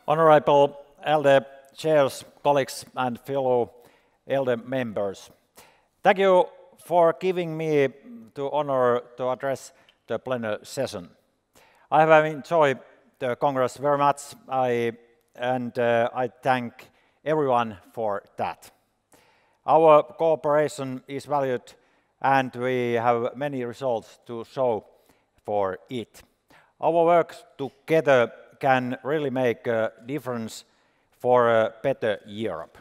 Honourable ALDE chairs, colleagues and fellow ALDE members, thank you for giving me the honour to address the plenary session. I have enjoyed the Congress very much and I thank everyone for that. Our cooperation is valued and we have many results to show for it. Our work together can really make a difference for a better Europe.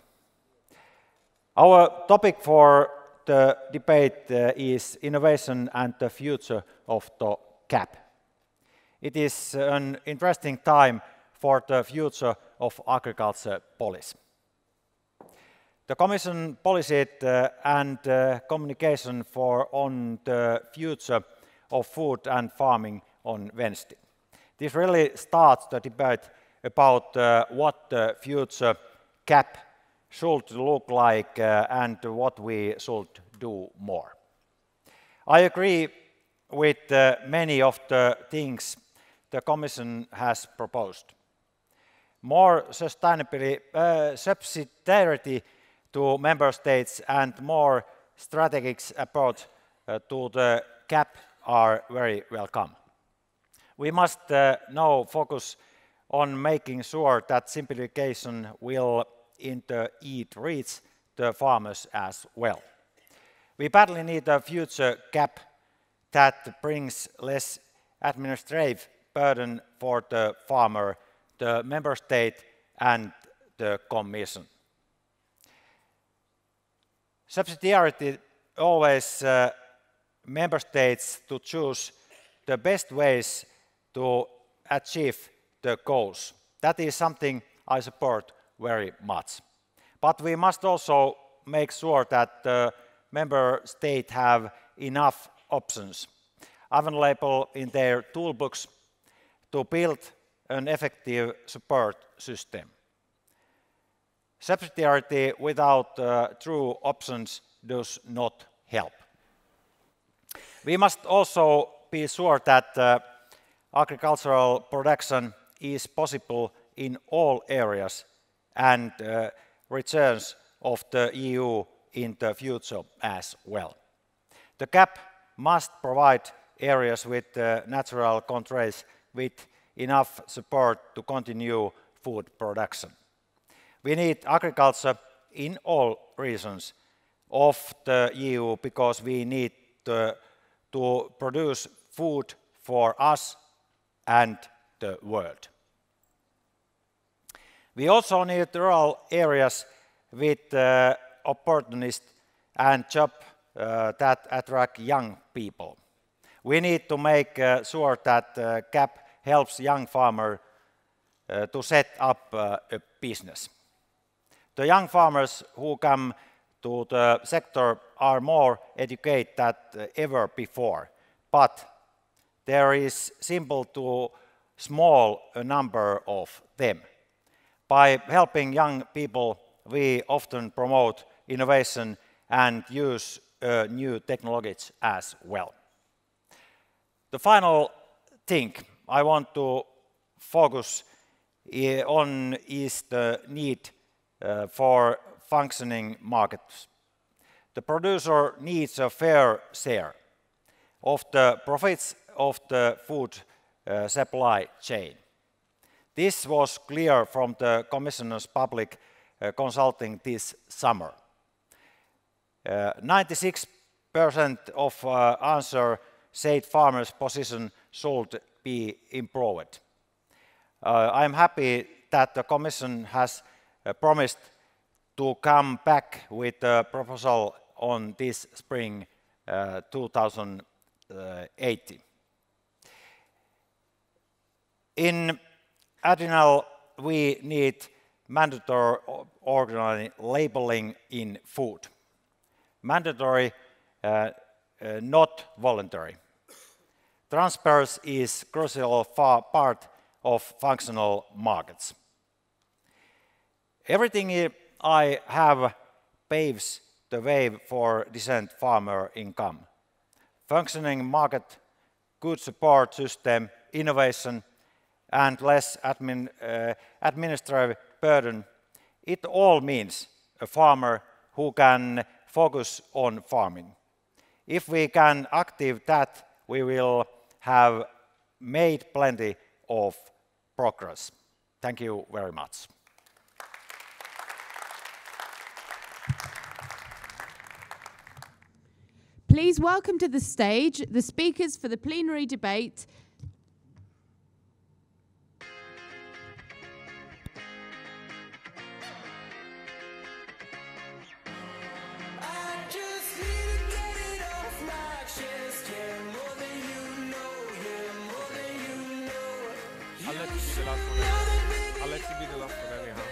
Our topic for the debate is innovation and the future of the CAP. It is an interesting time for the future of agriculture policy. The Commission policy and communication on the future of food and farming on Wednesday. This really starts the debate about what the future CAP should look like and what we should do more. I agree with many of the things the Commission has proposed. More subsidiarity to Member States and more strategic approach to the CAP are very welcome. We must now focus on making sure that simplification will indeed reach the farmers as well. We badly need a future CAP that brings less administrative burden for the farmer, the Member State and the Commission. Subsidiarity always Member States to choose the best ways to achieve the goals. That is something I support very much. But we must also make sure that the Member States have enough options available in their toolbox to build an effective support system. Subsidiarity without true options does not help. We must also be sure that agricultural production is possible in all areas and returns of the EU in the future as well. The CAP must provide areas with natural constraints with enough support to continue food production. We need agriculture in all regions of the EU because we need to produce food for us and the world. We also need rural areas with opportunities and jobs that attract young people. We need to make sure that CAP helps young farmers to set up a business. The young farmers who come to the sector are more educated than ever before, but there is simply too small a number of them. By helping young people, we often promote innovation and use new technologies as well. The final thing I want to focus on is the need for functioning markets. The producer needs a fair share of the profits of the food supply chain. This was clear from the Commissioner's public consulting this summer. 96% of answer said farmers' position should be improved. I am happy that the Commission has promised to come back with a proposal on this spring 2018. In addition, we need mandatory organic labelling in food. Mandatory, not voluntary. Transparency is a crucial part of functional markets. Everything I have paves the way for decent farmer income. Functioning market, good support system, innovation, and less administrative burden, it all means a farmer who can focus on farming. If we can achieve that, we will have made plenty of progress. Thank you very much. Please welcome to the stage the speakers for the plenary debate. I'll let you be the last one anyhow.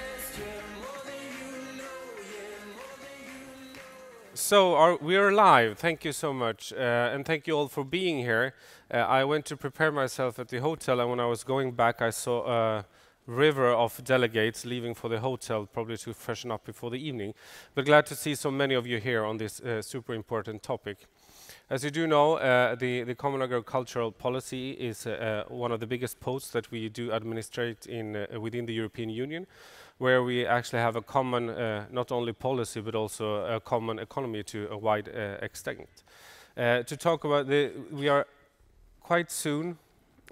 So we are live. Thank you so much, and thank you all for being here. I went to prepare myself at the hotel, and when I was going back, I saw a river of delegates leaving for the hotel, probably to freshen up before the evening. But glad to see so many of you here on this super important topic. As you do know, the Common Agricultural Policy is one of the biggest posts that we do administrate within the European Union, where we actually have a common, not only policy, but also a common economy to a wide extent. To talk about we are quite soon,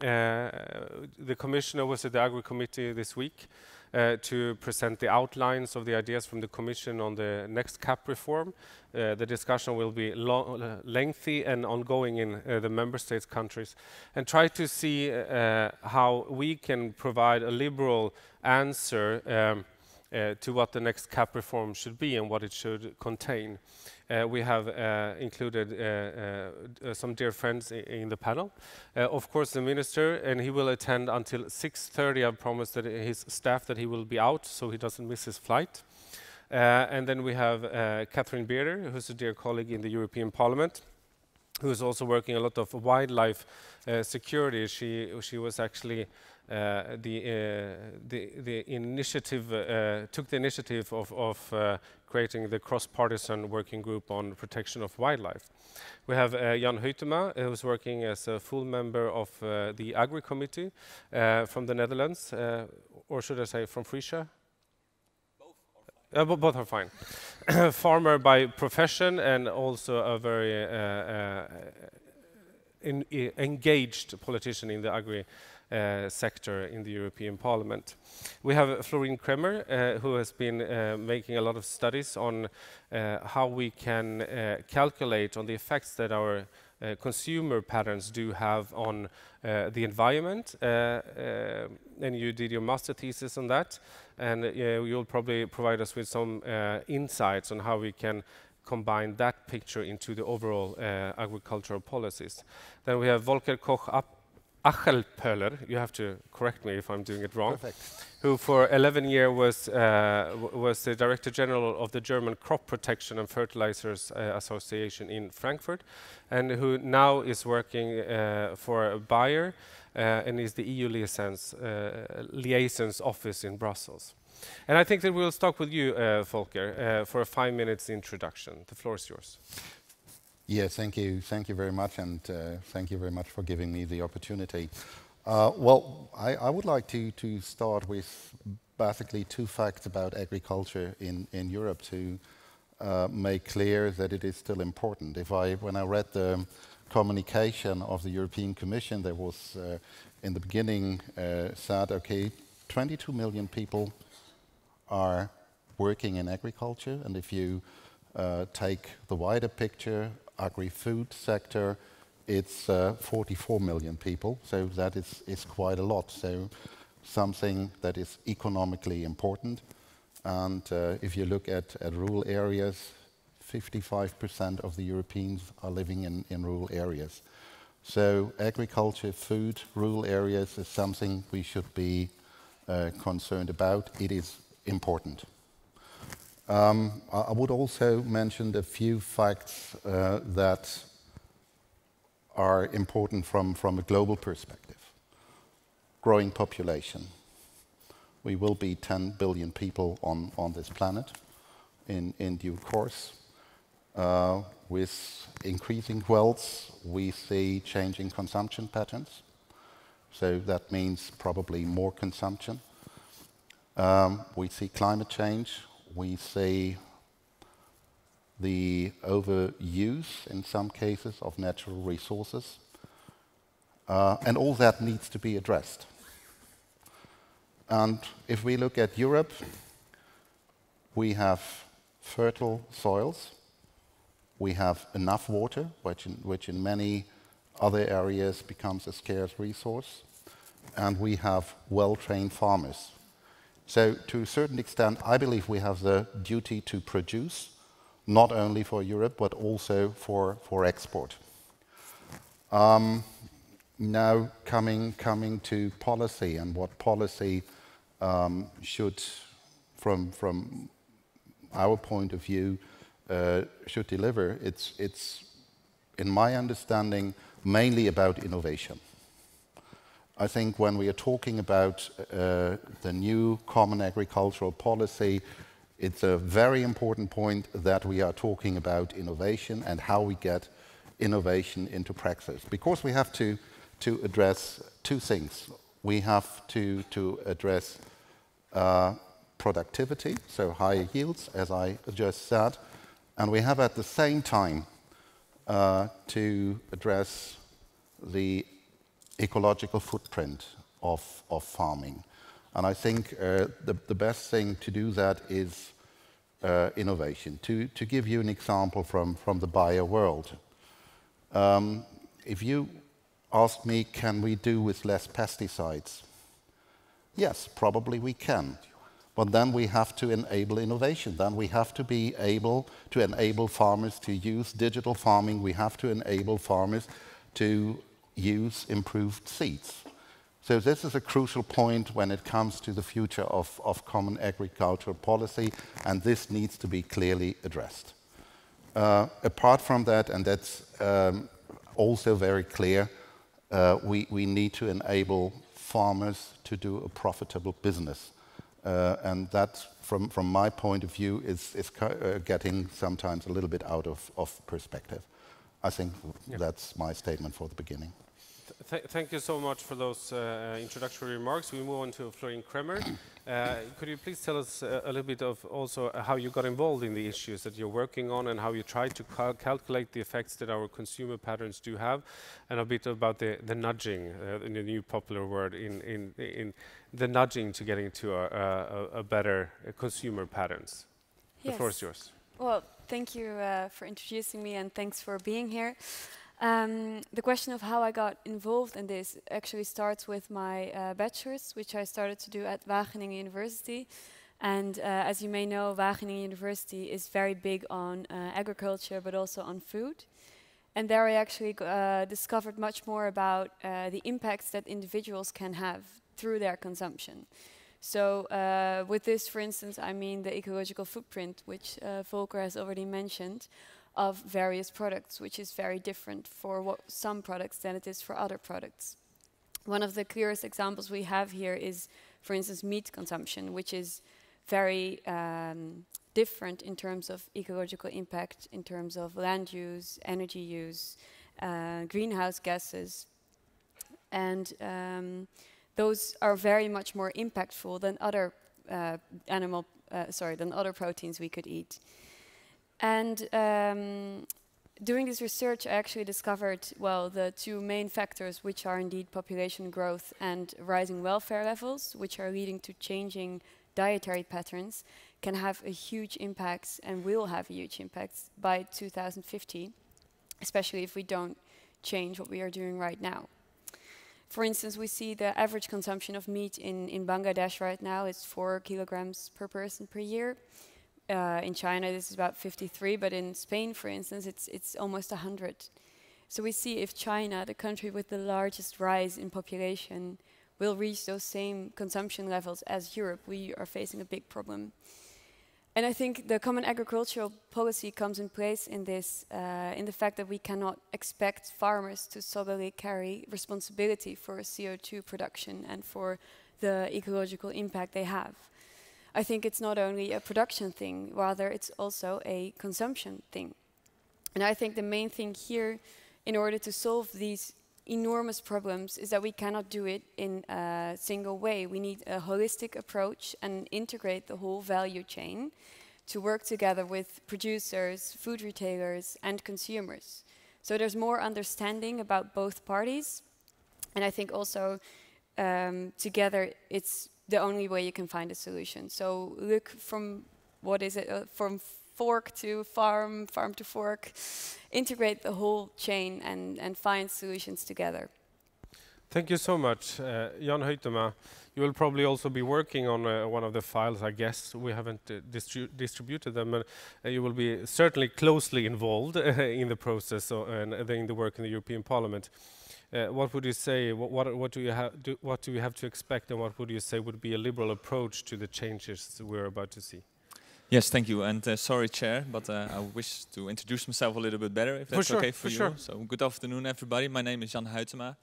the Commissioner was at the Agri Committee this week to present the outlines of the ideas from the Commission on the next CAP reform. The discussion will be lengthy and ongoing in the Member States countries, and try to see how we can provide a liberal answer to what the next CAP reform should be and what it should contain. We have included some dear friends in the panel. Of course, the Minister, and he will attend until 6:30. I've promised that his staff that he will be out so he doesn't miss his flight. And then we have Catherine Bearder, who's a dear colleague in the European Parliament, who is also working a lot of wildlife security. She was actually the initiative, took the initiative of creating the cross-partisan working group on protection of wildlife. We have Jan Huitema, who's working as a full member of the Agri Committee from the Netherlands, or should I say from Frisia? Both are fine. Farmer by profession and also a very engaged politician in the agri sector in the European Parliament. We have Florine Kremer, who has been making a lot of studies on how we can calculate on the effects that our consumer patterns do have on the environment, and you did your master thesis on that, and you'll probably provide us with some insights on how we can combine that picture into the overall agricultural policies. Then we have Volker Koch-Achelpoehler, you have to correct me if I'm doing it wrong. Perfect. Who for 11 years was the Director General of the German Crop Protection and Fertilizers Association in Frankfurt, and who now is working for Bayer and is the EU Liaison's office in Brussels. And I think that we'll start with you, Volker, for a 5 minutes introduction. The floor is yours. Yes, thank you very much, and thank you very much for giving me the opportunity. Well, I would like to start with basically two facts about agriculture in Europe to make clear that it is still important. When I read the communication of the European Commission, there was in the beginning said, okay, 22 million people are working in agriculture, and if you take the wider picture, agri-food sector, it's 44 million people, so that is quite a lot. So something that is economically important. And if you look at rural areas, 55% of the Europeans are living in rural areas. So agriculture, food, rural areas is something we should be concerned about. It is important. I would also mention a few facts that are important from a global perspective. Growing population. We will be 10 billion people on this planet in due course. With increasing wealth, we see changing consumption patterns. So that means probably more consumption. We see climate change. We see the overuse, in some cases, of natural resources. And all that needs to be addressed. And if we look at Europe, we have fertile soils. We have enough water, which in many other areas becomes a scarce resource. And we have well-trained farmers. So to a certain extent, I believe we have the duty to produce, not only for Europe, but also for export. Now coming to policy and what policy should, from our point of view, should deliver, it's, in my understanding, mainly about innovation. I think when we are talking about the new common agricultural policy, it's a very important point that we are talking about innovation and how we get innovation into practice. Because we have to address two things. We have to address productivity, so higher yields, as I just said, and we have at the same time to address the ecological footprint of farming. And I think the best thing to do that is innovation. To give you an example from the bio world, if you ask me, can we do with less pesticides? Yes, probably we can. But then we have to enable innovation. Then we have to be able to enable farmers to use digital farming. We have to enable farmers to use improved seeds. So this is a crucial point when it comes to the future of common agricultural policy, and this needs to be clearly addressed. Apart from that, and that's also very clear, we need to enable farmers to do a profitable business. And that, from my point of view, is getting sometimes a little bit out of perspective. I think that's my statement for the beginning. Thank you so much for those introductory remarks. We move on to Florine Kremer. Could you please tell us a little bit of also how you got involved in the issues that you're working on and how you try to calculate the effects that our consumer patterns do have, and a bit about the nudging, in the new popular word, in the nudging to getting to a better consumer patterns. Yes. The floor is yours. Well, thank you for introducing me, and thanks for being here. The question of how I got involved in this actually starts with my bachelor's, which I started to do at Wageningen University. And as you may know, Wageningen University is very big on agriculture, but also on food. And there I actually discovered much more about the impacts that individuals can have through their consumption. So with this, for instance, I mean the ecological footprint, which Volker has already mentioned, of various products, which is very different for some products than it is for other products. One of the clearest examples we have here is, for instance, meat consumption, which is very different in terms of ecological impact, in terms of land use, energy use, greenhouse gases, and those are very much more impactful than other than other proteins we could eat. And doing this research, I actually discovered, well, the two main factors, which are indeed population growth and rising welfare levels, which are leading to changing dietary patterns, can have a huge impact and will have a huge impact by 2050, especially if we don't change what we are doing right now. For instance, we see the average consumption of meat in Bangladesh right now is 4 kilograms per person per year. In China, this is about 53, but in Spain, for instance, it's almost 100. So we see if China, the country with the largest rise in population, will reach those same consumption levels as Europe, we are facing a big problem. And I think the common agricultural policy comes in place in this, in the fact that we cannot expect farmers to solely carry responsibility for CO2 production and for the ecological impact they have. I think it's not only a production thing, rather it's also a consumption thing. And I think the main thing here, in order to solve these enormous problems is that we cannot do it in a single way. We need a holistic approach and integrate the whole value chain to work together with producers, food retailers, and consumers. So there's more understanding about both parties, and I think also together it's the only way you can find a solution. So look from from fork to farm, farm to fork, integrate the whole chain and find solutions together. Thank you so much, Jan Huitema. You will probably also be working on one of the files, I guess. We haven't distributed them, but you will be certainly closely involved in the process and in the work in the European Parliament. What would you say? What do you have to expect, and what would you say would be a liberal approach to the changes we're about to see? Yes, thank you. And sorry, Chair, but I wish to introduce myself a little bit better, if that's okay for you. Sure. So, good afternoon, everybody. My name is Jan Huitema.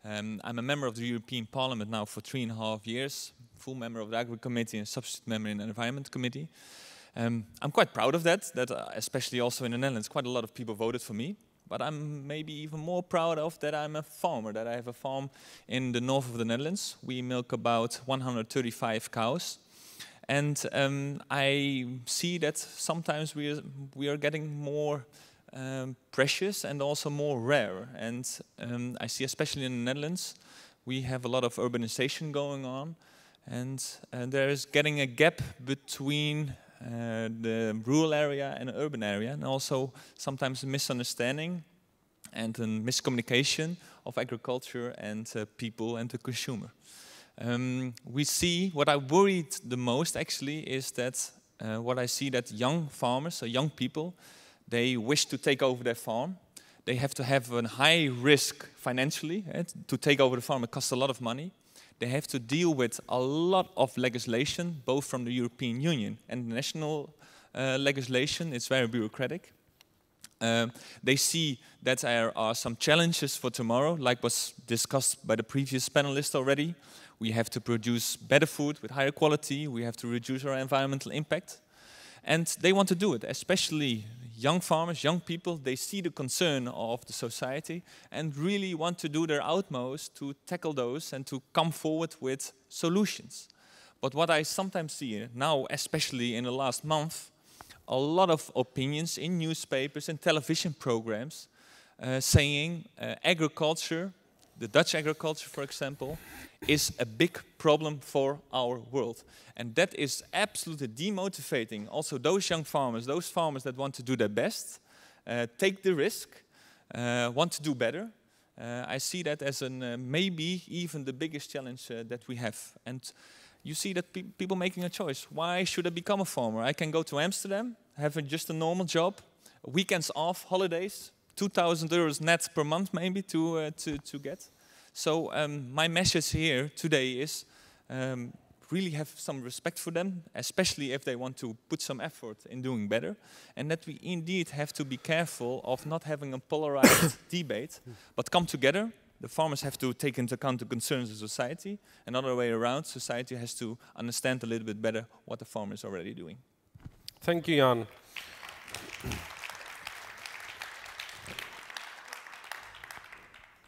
I'm a member of the European Parliament now for 3.5 years, full member of the Agri Committee and substitute member in the Environment Committee. I'm quite proud of that especially also in the Netherlands, quite a lot of people voted for me. But I'm maybe even more proud of that I'm a farmer, that I have a farm in the north of the Netherlands. We milk about 135 cows. And I see that sometimes we are getting more precious and also more rare. And I see, especially in the Netherlands, we have a lot of urbanization going on, and there is getting a gap between the rural area and the urban area, and also sometimes a misunderstanding and a miscommunication of agriculture and people and the consumer. We see, what I worried the most actually is that what I see that young farmers, so young people, they wish to take over their farm. They have to have a high risk financially. To take over the farm, it costs a lot of money. They have to deal with a lot of legislation, both from the European Union and national legislation. It's very bureaucratic. They see that there are some challenges for tomorrow, like was discussed by the previous panelist already. We have to produce better food with higher quality. We have to reduce our environmental impact. And they want to do it, especially young farmers, young people. They see the concern of the society and really want to do their utmost to tackle those and to come forward with solutions. But what I sometimes see now, especially in the last month, a lot of opinions in newspapers and television programs saying agriculture, the Dutch agriculture, for example, is a big problem for our world. And that is absolutely demotivating. Also those young farmers, those farmers that want to do their best, take the risk, want to do better. I see that as maybe even the biggest challenge that we have. And you see that people making a choice. Why should I become a farmer? I can go to Amsterdam, have just a normal job, weekends off, holidays, 2,000 euros net per month maybe to get. So my message here today is really have some respect for them, especially if they want to put some effort in doing better, and that we indeed have to be careful of not having a polarized debate, but come together. The farmers have to take into account the concerns of society, and other way around, society has to understand a little bit better what the farmer is already doing. Thank you, Jan.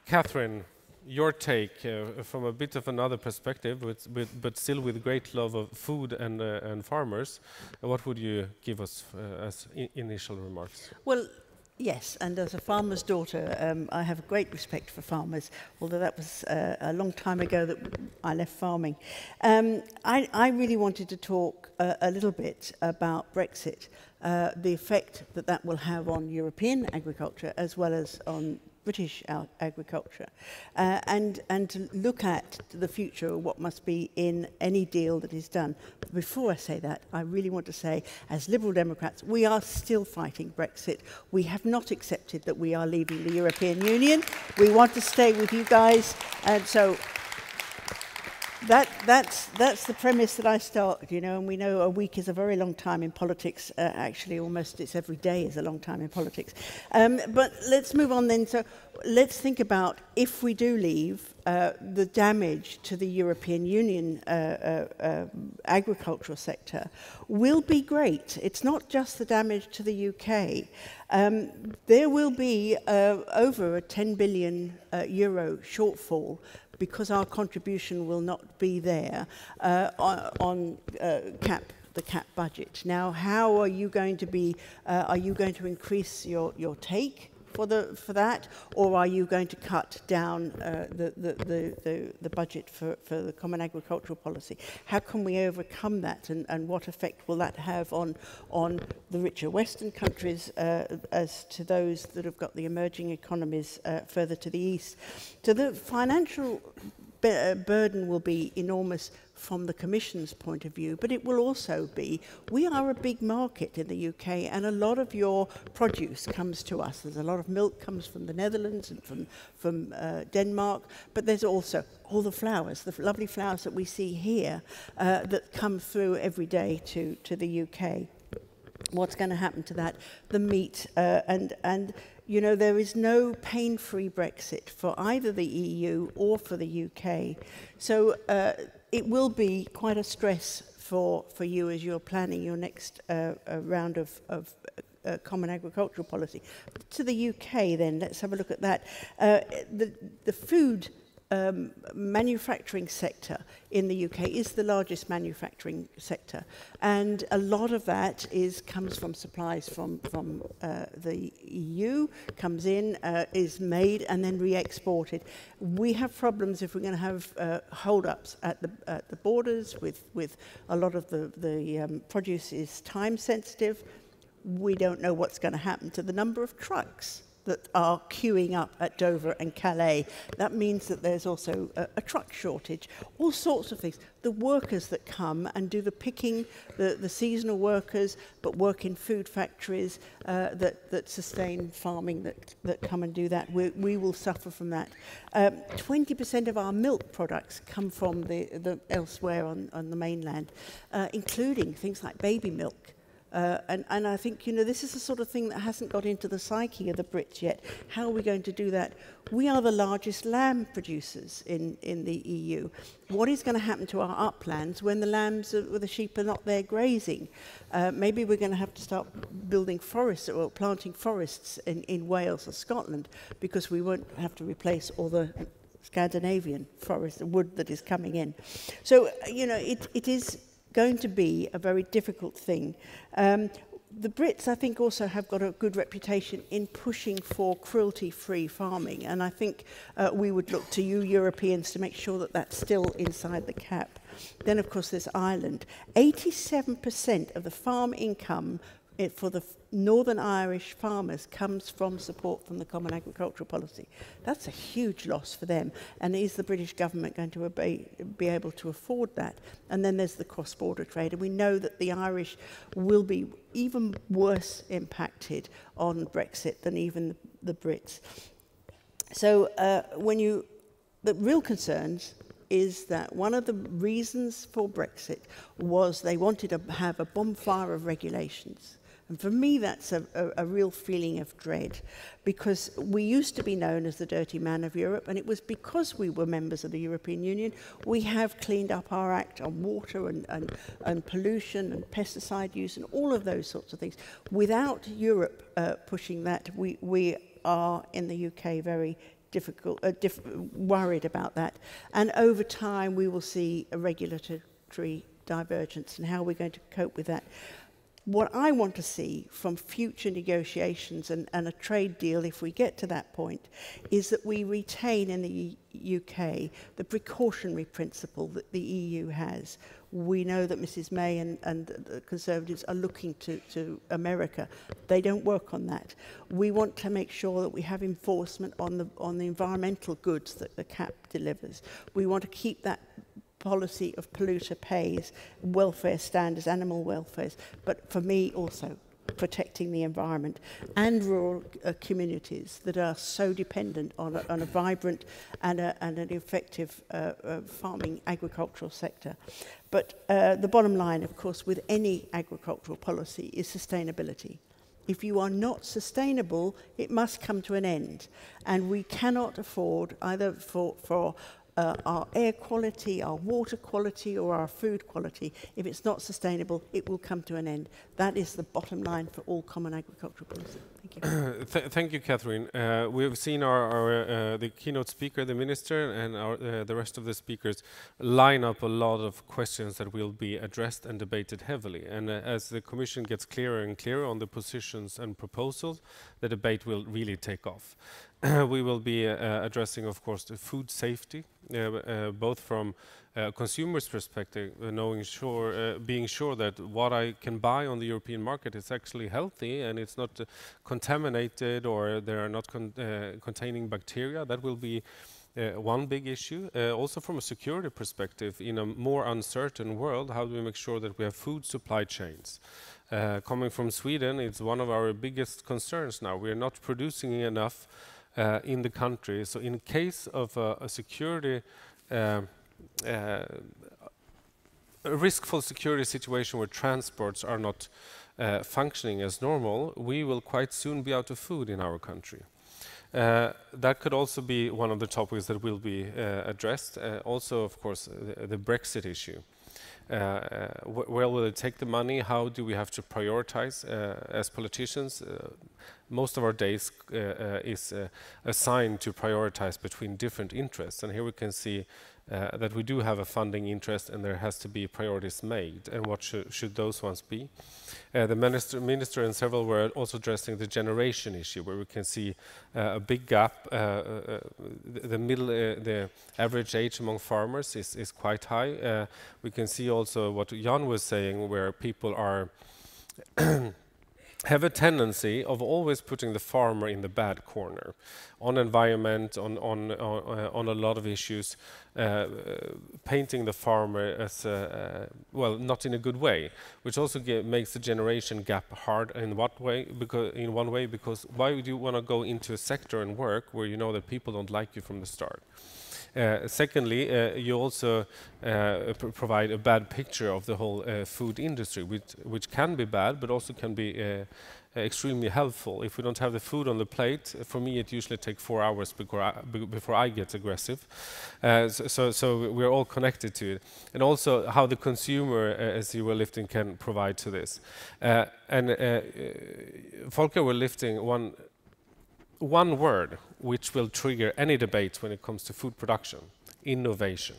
Catherine, your take from a bit of another perspective, but still with great love of food and farmers. What would you give us as initial remarks? Well, yes, and as a farmer's daughter, I have a great respect for farmers, although that was a long time ago that I left farming. I really wanted to talk a little bit about Brexit, the effect that will have on European agriculture as well as on British agriculture, and to look at the future, what must be in any deal that is done. But before I say that, I really want to say, as Liberal Democrats, we are still fighting Brexit. We have not accepted that we are leaving the European Union. We want to stay with you guys, and so that's the premise that I start, you know, and we know a week is a very long time in politics. Actually, almost it's every day is a long time in politics. But let's move on then. So let's think about, if we do leave, the damage to the European Union agricultural sector will be great. It's not just the damage to the UK. There will be over a 10 billion euro shortfall, because our contribution will not be there on the CAP budget. Now, how are you going to be? Are you going to increase your take for that, or are you going to cut down the budget for the Common Agricultural Policy? How can we overcome that, and what effect will that have on the richer Western countries as to those that have got the emerging economies further to the east? So the financial burden will be enormous from the Commission's point of view, but it will also be, we are a big market in the UK, and a lot of your produce comes to us. There's a lot of milk comes from the Netherlands and from Denmark, but there's also all the flowers, the lovely flowers that we see here that come through every day to the UK. What's going to happen to that? The meat and you know, there is no pain-free Brexit for either the EU or for the UK. So it will be quite a stress for you as you're planning your next round of Common Agricultural Policy. To the UK then, let's have a look at that. The food manufacturing sector in the UK is the largest manufacturing sector, and a lot of that comes from supplies from the EU, comes in, is made and then re-exported. We have problems if we're going to have hold-ups at the borders with a lot of the produce is time sensitive. We don't know what's going to happen to the number of trucks that are queuing up at Dover and Calais. That means that there's also a truck shortage, all sorts of things. The workers that come and do the picking, the seasonal workers, but work in food factories that sustain farming, that come and do that, we will suffer from that. 20% of our milk products come from the elsewhere on the mainland, including things like baby milk. And I think, you know, this is the sort of thing that hasn't got into the psyche of the Brits yet. How are we going to do that? We are the largest lamb producers in the EU. What is going to happen to our uplands when the sheep are not there grazing? Maybe we're going to have to start building forests or planting forests in Wales or Scotland, because we won't have to replace all the Scandinavian forest, the wood that is coming in. So, you know, it is going to be a very difficult thing. The Brits, I think, also have got a good reputation in pushing for cruelty-free farming, and I think we would look to you Europeans to make sure that that's still inside the CAP. Then, of course, there's Ireland. 87% of the farm income for the Northern Irish farmers comes from support from the Common Agricultural Policy. That's a huge loss for them. And is the British government going to be able to afford that? And then there's the cross-border trade. And we know that the Irish will be even worse impacted on Brexit than even the Brits. So the real concerns is that one of the reasons for Brexit was they wanted to have a bonfire of regulations. And for me, that's a real feeling of dread, because we used to be known as the dirty man of Europe, and it was because we were members of the European Union. We have cleaned up our act on water and pollution and pesticide use and all of those sorts of things. Without Europe pushing that, we are in the UK very worried about that. And over time, we will see a regulatory divergence, and how we're going to cope with that. What I want to see from future negotiations and a trade deal, if we get to that point, is that we retain in the UK the precautionary principle that the EU has. We know that Mrs May and the Conservatives are looking to America. They don't work on that. We want to make sure that we have enforcement on the environmental goods that the CAP delivers. We want to keep that policy of polluter pays, welfare standards, animal welfare, but for me also protecting the environment, and rural communities that are so dependent on a vibrant and an effective farming agricultural sector. But the bottom line, of course, with any agricultural policy is sustainability. If you are not sustainable, it must come to an end. And we cannot afford, either for our air quality, our water quality, or our food quality, if it's not sustainable, it will come to an end. That is the bottom line for all common agricultural policy. Thank you. Thank you, Catherine. We've seen the keynote speaker, the minister, and the rest of the speakers line up a lot of questions that will be addressed and debated heavily. And as the Commission gets clearer and clearer on the positions and proposals, the debate will really take off. We will be addressing, of course, the food safety, both from consumers' perspective, being sure that what I can buy on the European market is actually healthy and it's not contaminated, or they are not containing bacteria. That will be one big issue. Also from a security perspective, in a more uncertain world, how do we make sure that we have food supply chains? Coming from Sweden, it's one of our biggest concerns now. We are not producing enough in the country. So in case of a security, a riskful security situation where transports are not functioning as normal, we will quite soon be out of food in our country. That could also be one of the topics that will be addressed. Also, of course, the Brexit issue. Where will it take the money? How do we have to prioritize as politicians? Most of our days is assigned to prioritize between different interests, and here we can see that we do have a funding interest, and there has to be priorities made. And what should those ones be? The minister and several were also addressing the generation issue, where we can see a big gap. The average age among farmers is quite high. We can see also what Jan was saying, where people are have a tendency of always putting the farmer in the bad corner on environment, on a lot of issues, painting the farmer as well, not in a good way, which also makes the generation gap hard in what way? In one way, because why would you want to go into a sector and work where you know that people don't like you from the start? Secondly, you also provide a bad picture of the whole food industry, which can be bad, but also can be extremely helpful. If we don't have the food on the plate, for me it usually takes 4 hours before I get aggressive. So we're all connected to it. And also how the consumer, as you were lifting, can provide to this. Volker were lifting one word which will trigger any debate when it comes to food production: innovation.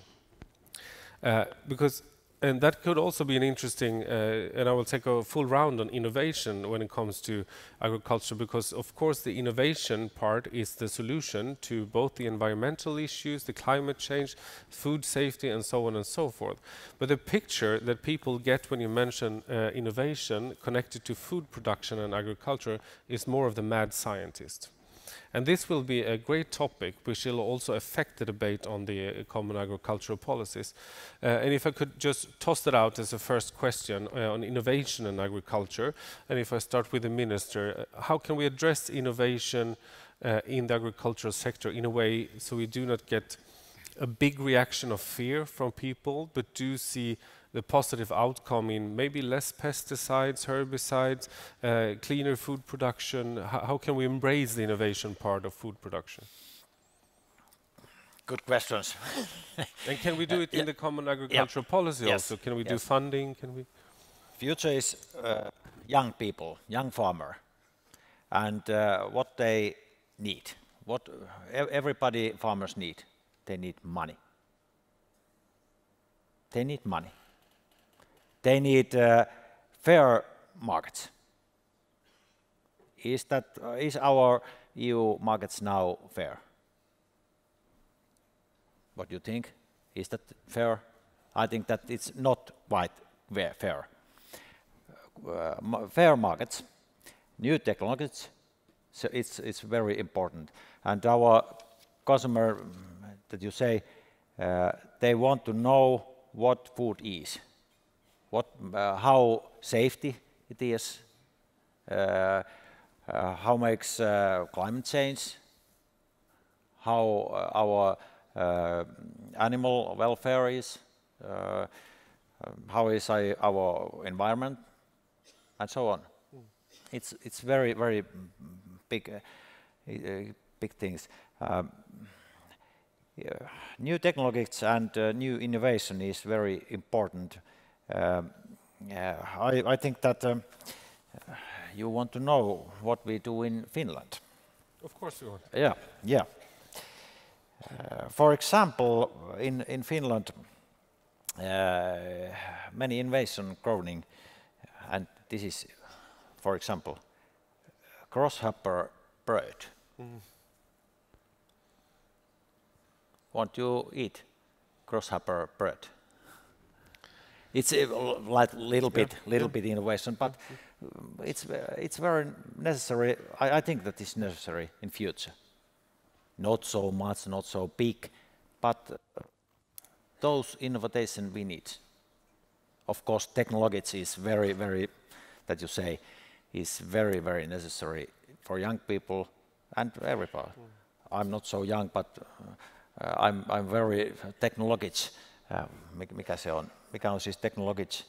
And that could also be an interesting, and I will take a full round on innovation when it comes to agriculture, because of course the innovation part is the solution to both the environmental issues, the climate change, food safety, and so on and so forth. But the picture that people get when you mention innovation connected to food production and agriculture is more of the mad scientist. And this will be a great topic, which will also affect the debate on the common agricultural policies. And if I could just toss that out as a first question on innovation in agriculture, and if I start with the minister, how can we address innovation in the agricultural sector in a way so we do not get a big reaction of fear from people, but do see the positive outcome in maybe less pesticides, herbicides, cleaner food production? How can we embrace the innovation part of food production? Good questions. And can we do it in the common agricultural policy also? Can we do funding? Can we? Future is young people, young farmer, and what they need, what everybody farmers need. They need money. They need money. They need fair markets. Is our EU markets now fair? What do you think? Is that fair? I think that it's not quite fair. Fair markets, new technologies, so it's very important. And our consumer, that you say, they want to know what food is. How safety it is, how makes climate change, how our animal welfare is, how is our environment, and so on. It's very, very big, big things. New technologies and new innovation is very important. I think that you want to know what we do in Finland. Of course we want. Yeah. For example, in Finland, many innovation growing, and this is, for example, grasshopper bread. Want you eat grasshopper bread? It's like little bit innovation, but it's very necessary. I think that is necessary in future. Not so much, not so big, but those innovation we need. Of course, technology is very, very, that you say, is very, very necessary for young people and everybody. I'm not so young, but I'm very technologic. Mikä on siis technologic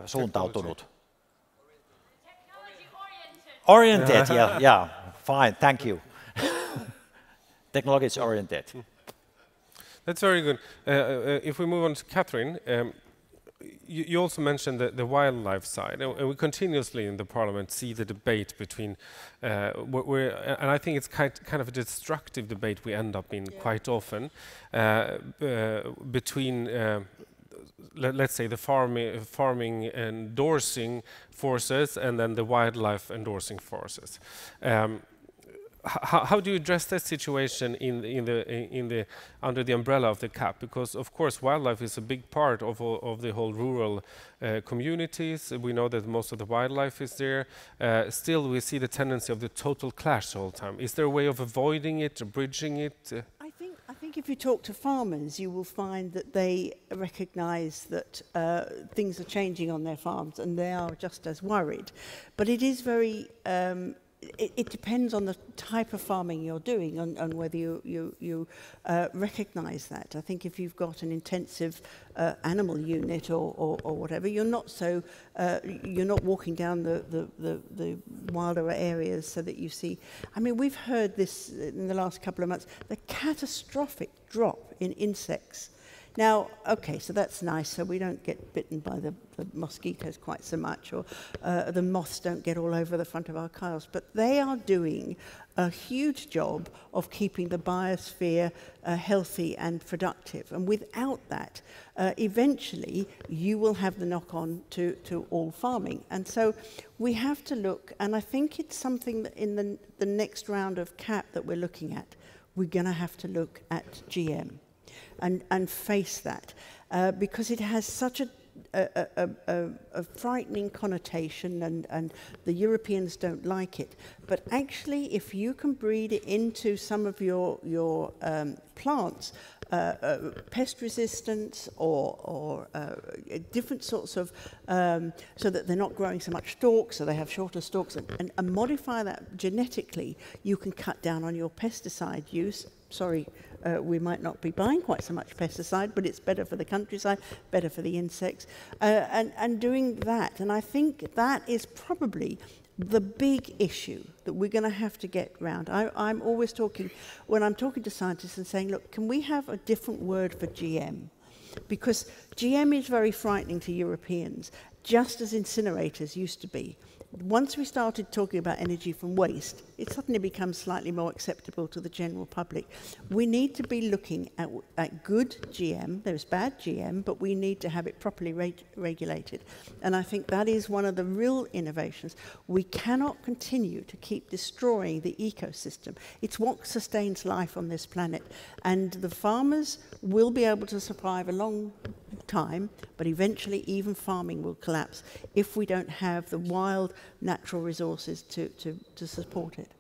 suuntautunut? Oriented, yeah. Fine, thank you. Technology oriented. That's very good. If we move on to Catherine, you also mentioned the wildlife side, and we continuously in the Parliament see the debate between, and I think it's kind of a destructive debate we end up in quite often, between, let's say, the farming endorsing forces and then the wildlife endorsing forces. How do you address that situation under the umbrella of the CAP? Because of course wildlife is a big part of the whole rural communities. We know that most of the wildlife is there. Still, we see the tendency of the total clash the whole time. Is there a way of avoiding it, or bridging it? I think if you talk to farmers, you will find that they recognise that things are changing on their farms, and they are just as worried. But it is very. It depends on the type of farming you're doing and whether you recognise that. I think if you've got an intensive animal unit or whatever, you're not walking down the wilder areas so that you see. I mean, we've heard this in the last couple of months, the catastrophic drop in insects. Now, okay, so that's nice, so we don't get bitten by the mosquitoes quite so much, or the moths don't get all over the front of our cars, but they are doing a huge job of keeping the biosphere healthy and productive. And without that, eventually you will have the knock-on to all farming. And so we have to look, and I think it's something that in the next round of CAP that we're looking at, we're going to have to look at GM. And face that, because it has such a frightening connotation, and the Europeans don't like it. But actually, if you can breed it into some of your plants, pest resistance or different sorts of, so that they're not growing so much stalks, so they have shorter stalks, and modify that genetically, you can cut down on your pesticide use. Sorry, we might not be buying quite so much pesticide, but it's better for the countryside, better for the insects, and doing that. And I think that is probably the big issue that we're going to have to get round. I'm always talking, when I'm talking to scientists and saying, look, can we have a different word for GM? Because GM is very frightening to Europeans, just as incinerators used to be. Once we started talking about energy from waste, it suddenly becomes slightly more acceptable to the general public. We need to be looking at good GM. There's bad GM, but we need to have it properly regulated. And I think that is one of the real innovations. We cannot continue to keep destroying the ecosystem. It's what sustains life on this planet. And the farmers will be able to survive a long time, but eventually even farming will collapse if we don't have the wild natural resources to support it.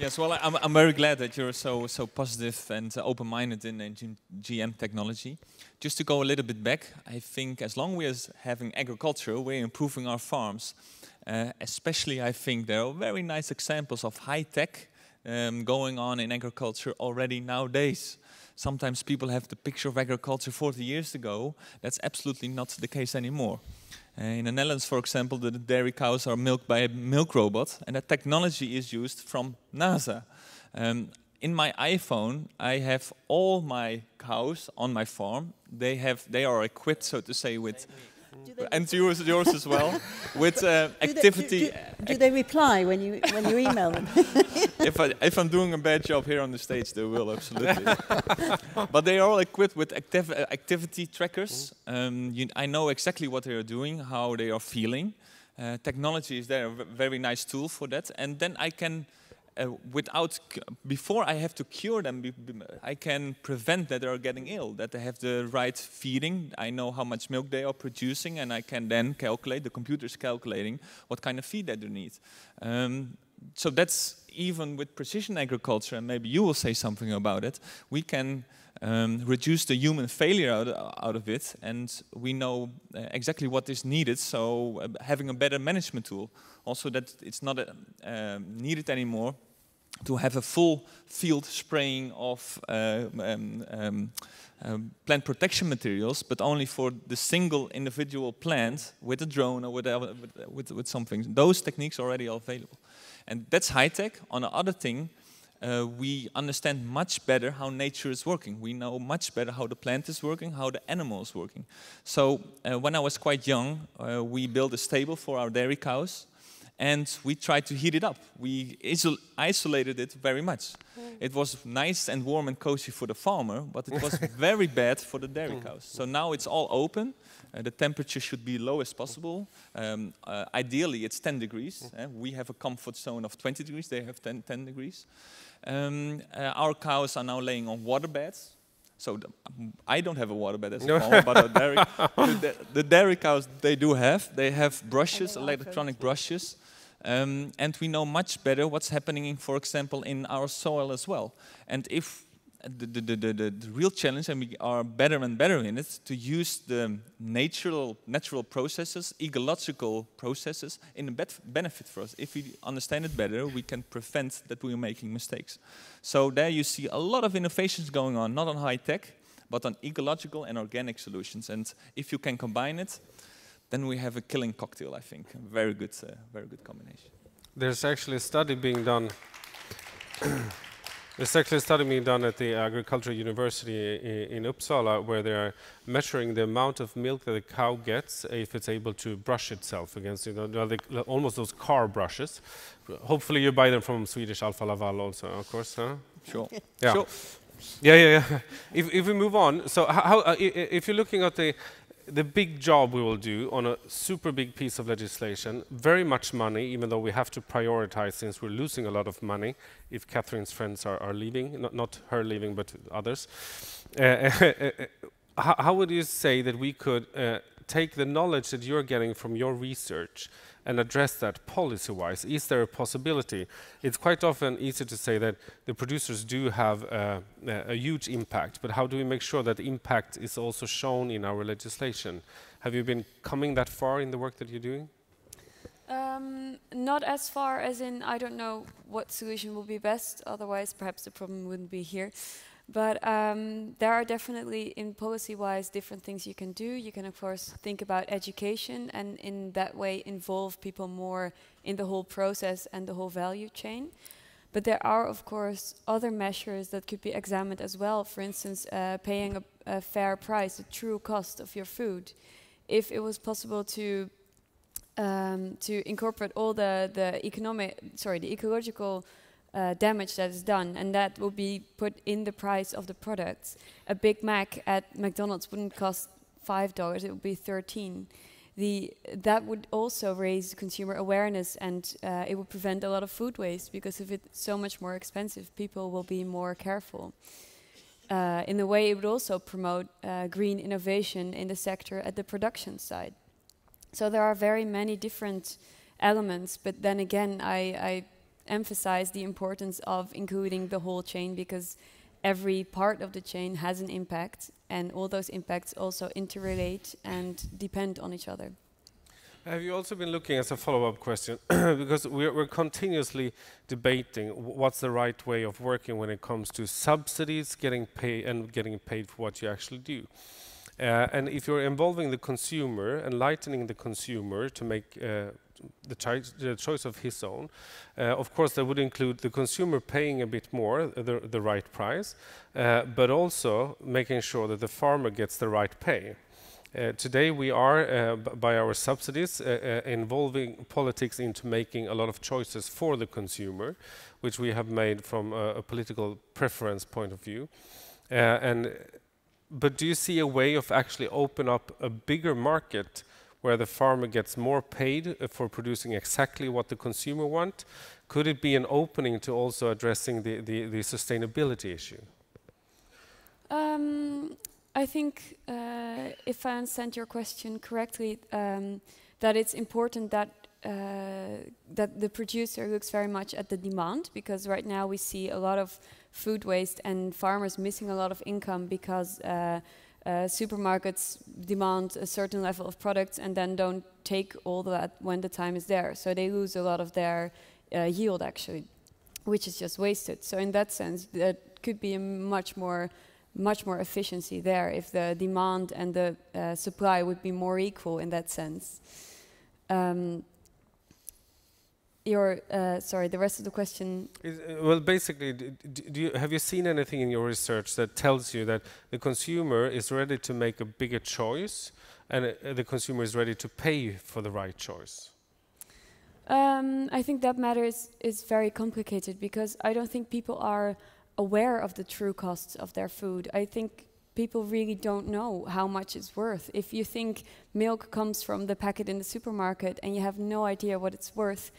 Yes, well, I'm very glad that you're so positive and open-minded in GM technology. Just to go a little bit back, I think as long as we're having agriculture, we're improving our farms. Especially, I think there are very nice examples of high-tech going on in agriculture already nowadays. Sometimes people have the picture of agriculture 40 years ago. That's absolutely not the case anymore. In the Netherlands, for example, the dairy cows are milked by a milk robot, and that technology is used from NASA. In my iPhone, I have all my cows on my farm. They are equipped, so to say, with, and yours as well, with activity. Do they reply when you email them? If I'm doing a bad job here on the stage, they will, absolutely. But they are all equipped with activity trackers. I know exactly what they are doing, how they are feeling. Technology is there, a very nice tool for that. And then I can, before I have to cure them, I can prevent that they are getting ill, that they have the right feeding. I know how much milk they are producing, and I can then calculate, the computer's calculating what kind of feed they do need. So that's even with precision agriculture, and maybe you will say something about it, we can reduce the human failure out of it, and we know exactly what is needed, so having a better management tool. Also that it's not needed anymore to have a full field spraying of plant protection materials, but only for the single individual plant with a drone or whatever, with something. Those techniques are already available. And that's high-tech. On the other thing, we understand much better how nature is working. We know much better how the plant is working, how the animal is working. So when I was quite young, we built a stable for our dairy cows, and we tried to heat it up. We isolated it very much. It was nice and warm and cozy for the farmer, but it was very bad for the dairy cows. So now it's all open. The temperature should be low as possible. Ideally, it's 10 degrees. We have a comfort zone of 20 degrees. They have 10 degrees. Our cows are now laying on water beds. So I don't have a water bed as a farmer, but the dairy cows, they do have. They have brushes, electronic brushes. And we know much better what's happening, for example, in our soil as well. And if the real challenge, and we are better and better in it, to use the natural processes, ecological processes, in a benefit for us. If we understand it better, we can prevent that we are making mistakes. So there you see a lot of innovations going on, not on high tech, but on ecological and organic solutions. And if you can combine it, then we have a killing cocktail, I think. A very good combination. There's actually a study being done. There's actually a study being done at the Agricultural University in Uppsala, where they are measuring the amount of milk that a cow gets if it's able to brush itself against, almost those car brushes. Hopefully you buy them from Swedish Alfa Laval also, of course, huh? Sure. Yeah. Sure. Yeah. If we move on, so if you're looking at the big job we will do on a super big piece of legislation, very much money, even though we have to prioritize since we're losing a lot of money if Catherine's friends are leaving, not her leaving, but others. How would you say that we could take the knowledge that you're getting from your research and address that policy-wise? Is there a possibility? It's quite often easy to say that the producers do have a huge impact, but how do we make sure that impact is also shown in our legislation? Have you been coming that far in the work that you're doing? Not as far as in, I don't know what solution will be best, otherwise perhaps the problem wouldn't be here. But there are definitely, in policy-wise, different things you can do. You can, of course, think about education and in that way involve people more in the whole process and the whole value chain. But there are, of course, other measures that could be examined as well. For instance, paying a fair price, the true cost of your food. If it was possible to incorporate all the ecological damage that is done, and that will be put in the price of the products. A Big Mac at McDonald's wouldn't cost $5, it would be $13. That would also raise consumer awareness, and it would prevent a lot of food waste, because if it's so much more expensive, people will be more careful. In a way, it would also promote green innovation in the sector at the production side. So there are very many different elements, but then again, I emphasize the importance of including the whole chain, because every part of the chain has an impact, and all those impacts also interrelate and depend on each other. Have you also been looking, as a follow-up question, because we're continuously debating what's the right way of working when it comes to subsidies, getting paid for what you actually do. And if you're involving the consumer, enlightening the consumer to make the choice of his own, of course that would include the consumer paying a bit more, the right price, but also making sure that the farmer gets the right pay. Today we are, by our subsidies, involving politics into making a lot of choices for the consumer, which we have made from a political preference point of view. But do you see a way of actually open up a bigger market where the farmer gets more paid for producing exactly what the consumer want? Could it be an opening to also addressing the sustainability issue? I think, if I understand your question correctly, that it's important that that the producer looks very much at the demand, because right now we see a lot of food waste and farmers missing a lot of income because supermarkets demand a certain level of products and then don't take all that when the time is there. So they lose a lot of their yield actually, which is just wasted. So in that sense, there could be a much more efficiency there if the demand and the supply would be more equal in that sense. Sorry, the rest of the question. Well, basically, have you seen anything in your research that tells you that the consumer is ready to make a bigger choice and the consumer is ready to pay for the right choice? I think that matter is very complicated, because I don't think people are aware of the true costs of their food. I think people really don't know how much it's worth. If you think milk comes from the packet in the supermarket and you have no idea what it's worth,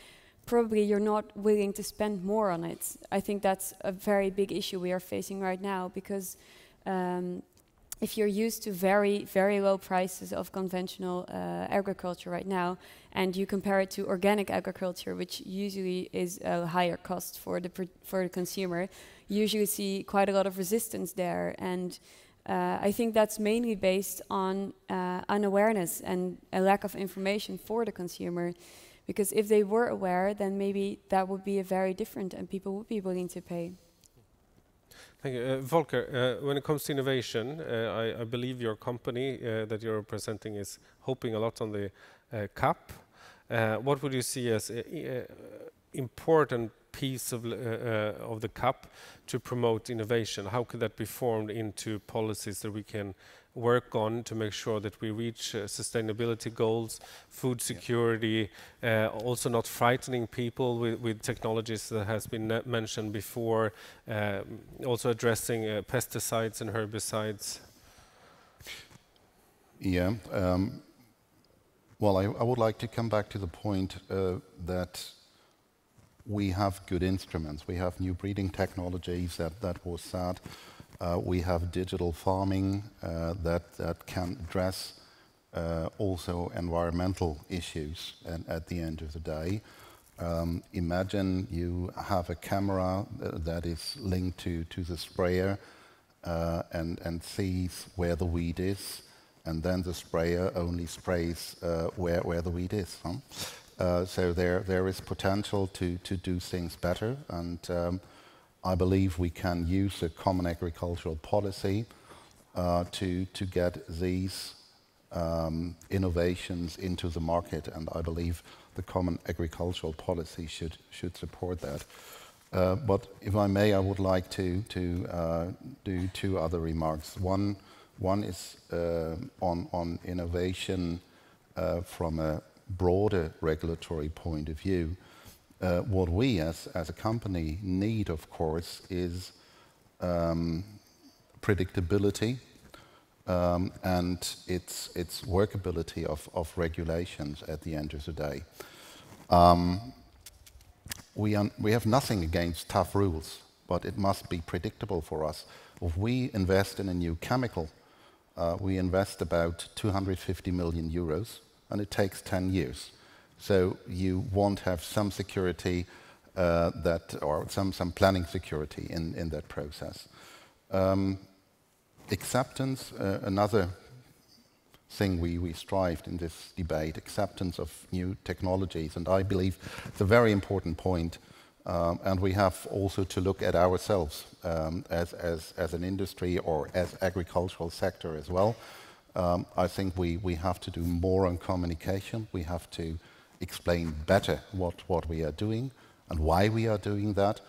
probably you're not willing to spend more on it. I think that's a very big issue we are facing right now, because if you're used to very, very low prices of conventional agriculture right now, and you compare it to organic agriculture, which usually is a higher cost for the consumer, you usually see quite a lot of resistance there. And I think that's mainly based on unawareness and a lack of information for the consumer. Because if they were aware, then maybe that would be a very different, and people would be willing to pay. Thank you. Volker, when it comes to innovation, I believe your company that you're representing is hoping a lot on the CAP. What would you see as an important piece of the CAP to promote innovation? How could that be formed into policies that we can work on to make sure that we reach sustainability goals, food security, also not frightening people with technologies that has been mentioned before, also addressing pesticides and herbicides? Yeah, well, I would like to come back to the point that we have good instruments. We have new breeding technologies, that was said. We have digital farming that can address also environmental issues, and at the end of the day. Imagine you have a camera that is linked to the sprayer and sees where the weed is, and then the sprayer only sprays where the weed is. So there is potential to do things better, and I believe we can use a common agricultural policy to get these innovations into the market, and I believe the common agricultural policy should support that. But if I may, I would like to do two other remarks. One is on innovation from a broader regulatory point of view. What we as a company need, of course, is predictability and its workability of regulations at the end of the day. We have nothing against tough rules, but it must be predictable for us. If we invest in a new chemical, we invest about 250 million euros, and it takes 10 years. So you won't have some security or some planning security in that process. Acceptance, another thing we strived in this debate, acceptance of new technologies, and I believe it's a very important point, and we have also to look at ourselves as an industry or as agricultural sector as well. I think we have to do more on communication. We have to explain better what we are doing and why we are doing that.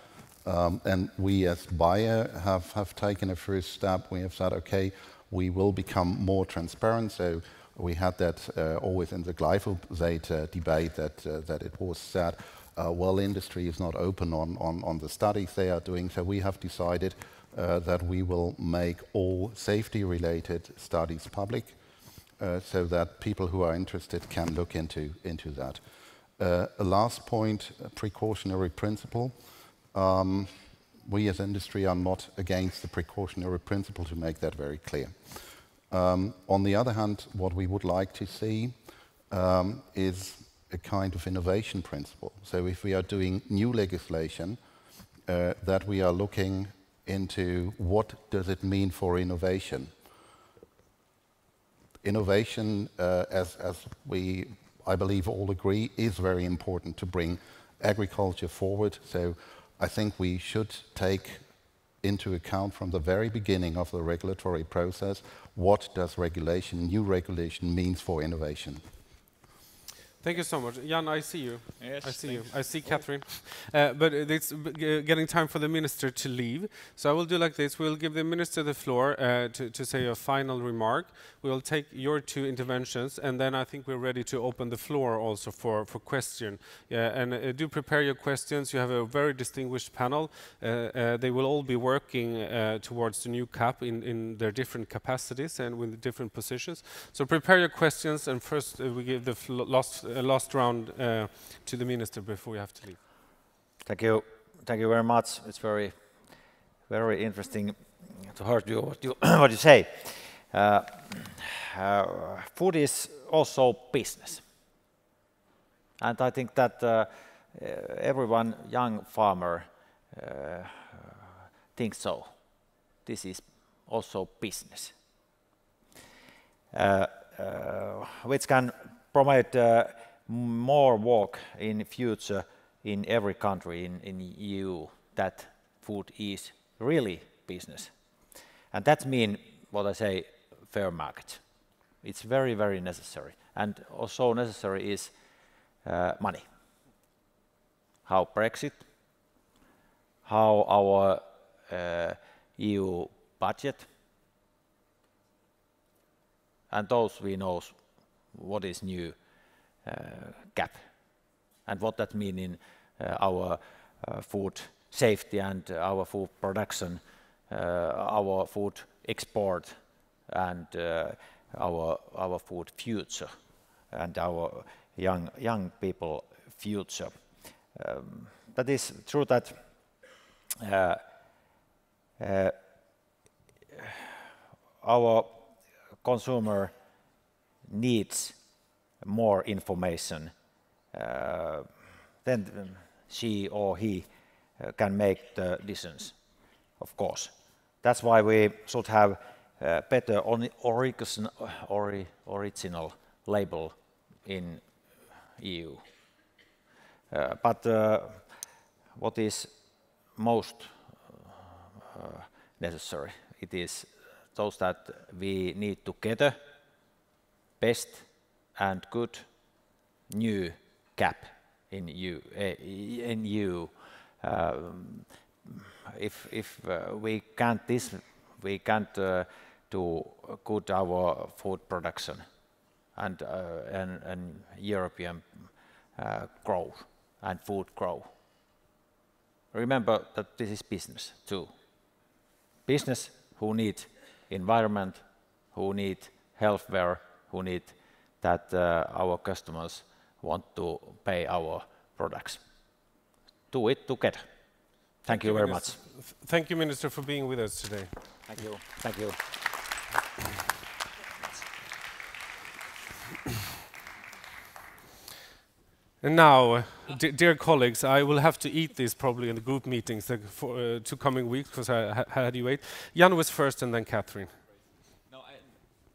And we as Bayer have taken a first step. We have said, okay, we will become more transparent. So we had that always in the glyphosate debate that it was said, well, industry is not open on the studies they are doing. So we have decided that we will make all safety-related studies public, so that people who are interested can look into that. A last point, a precautionary principle. We as industry are not against the precautionary principle, to make that very clear. On the other hand, what we would like to see is a kind of innovation principle. So if we are doing new legislation, that we are looking into what does it mean for innovation. Innovation, as we, I believe, all agree, is very important to bring agriculture forward. So I think we should take into account from the very beginning of the regulatory process, what does regulation, new regulation, means for innovation. Thank you so much. Jan, I see you. Yes, I see you. thanks. I see Catherine. But it's getting time for the minister to leave. So I will do like this. We'll give the minister the floor to say a final remark. We will take your two interventions, and then I think we're ready to open the floor also for question. And do prepare your questions. You have a very distinguished panel. They will all be working towards the new CAP in their different capacities and with different positions. So prepare your questions, and first we give the last round to the minister before we have to leave. Thank you very much. It's very interesting to hear what you say. Food is also business, and I think that everyone young farmer thinks so. This is also business, which can provide more work in future in every country in EU, that food is really business. And that means what I say, fair market. It's very, very necessary. And also necessary is money. How Brexit, how our EU budget, and those we know what is new gap and what that means in our food safety and our food production, our food export, and our food future and our young people future. That is true that our consumer needs more information, then she or he can make the decisions, of course. That's why we should have better original label in EU. But what is most necessary, it is those that we need together best and good new CAP in EU. If we can't this, we can't do good our food production and European growth and food growth. Remember that this is business too. Business who need environment, who need healthcare, who need that our customers want to pay our products. Do it together. Thank you very much. Thank you, Minister, for being with us today. Thank you. Thank you. And now, dear colleagues, I will have to eat this probably in the group meetings for 2 coming weeks because I had you wait. Jan was first and then Catherine. No,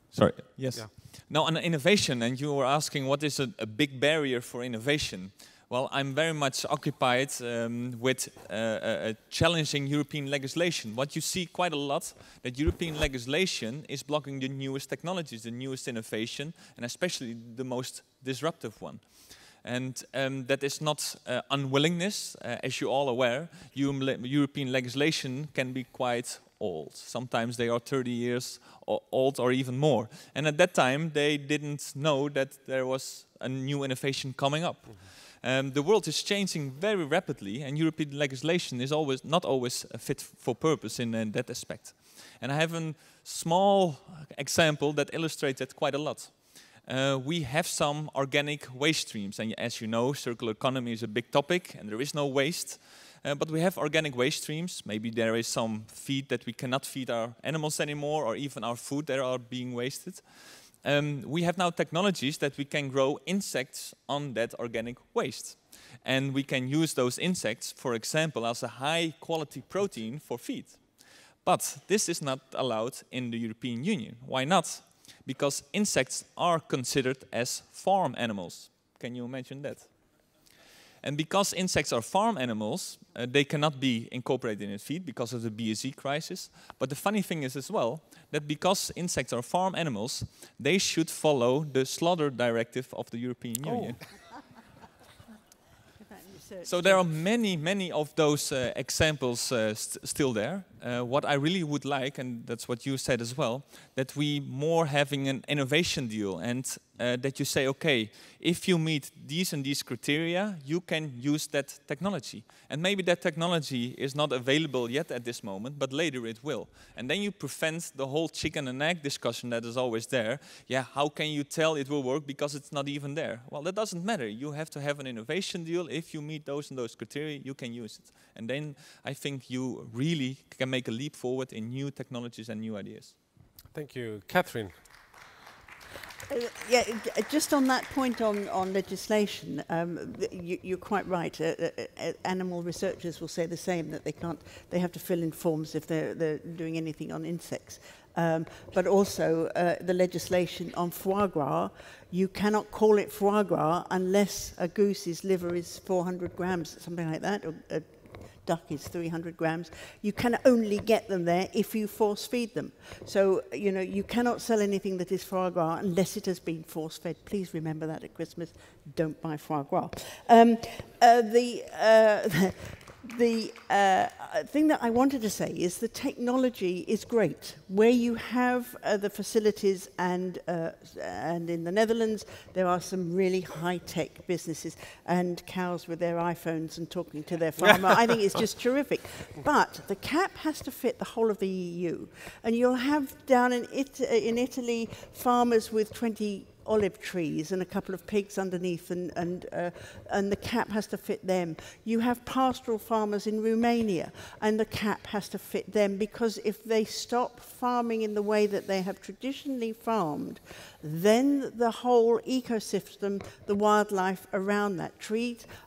sorry, yes. Yeah. Now on innovation, and you were asking what is a big barrier for innovation. Well, I'm very much occupied with challenging European legislation. What you see quite a lot, that European legislation is blocking the newest technologies, the newest innovation, and especially the most disruptive one. And that is not unwillingness, as you're all aware. European legislation can be quite old. Sometimes they are 30 years old or even more. And at that time, they didn't know that there was a new innovation coming up. The world is changing very rapidly, and European legislation is not always fit for purpose in that aspect. And I have a small example that illustrates it quite a lot. We have some organic waste streams, and as you know, circular economy is a big topic, and there is no waste. But we have organic waste streams. Maybe there is some feed that we cannot feed our animals anymore, or even our food that are being wasted. We have now technologies that we can grow insects on that organic waste. And we can use those insects, for example, as a high-quality protein for feed. But this is not allowed in the European Union. Why not? Because insects are considered as farm animals. Can you imagine that? And because insects are farm animals, they cannot be incorporated in feed because of the BSE crisis. But the funny thing is as well, that because insects are farm animals, they should follow the slaughter directive of the European Union. So there are many of those examples still there. What I really would like, and that's what you said as well, that we more having an innovation deal, and that you say, okay, if you meet these and these criteria, you can use that technology. And maybe that technology is not available yet at this moment, but later it will. And then you prevent the whole chicken and egg discussion that is always there. Yeah, how can you tell it will work because it's not even there? Well, that doesn't matter. You have to have an innovation deal. If you meet those and those criteria, you can use it. And then I think you really can make a leap forward in new technologies and new ideas. Thank you. Catherine. Yeah, just on that point on legislation, you're quite right. Animal researchers will say the same, that they have to fill in forms if they're doing anything on insects. But also the legislation on foie gras, you cannot call it foie gras unless a goose's liver is 400 grams, something like that, or a duck is 300 grams. You can only get them there if you force feed them. So, you know, you cannot sell anything that is foie gras unless it has been force fed. Please remember that at Christmas. Don't buy foie gras. The thing that I wanted to say is the technology is great. Where you have the facilities, and in the Netherlands, there are some really high-tech businesses, and cows with their iPhones and talking to their farmer. I think it's just terrific. But the cap has to fit the whole of the EU. And you'll have down in Italy farmers with 20 olive trees and a couple of pigs underneath, and the cap has to fit them. You have pastoral farmers in Romania, and the cap has to fit them, because if they stop farming in the way that they have traditionally farmed, then the whole ecosystem, the wildlife around that,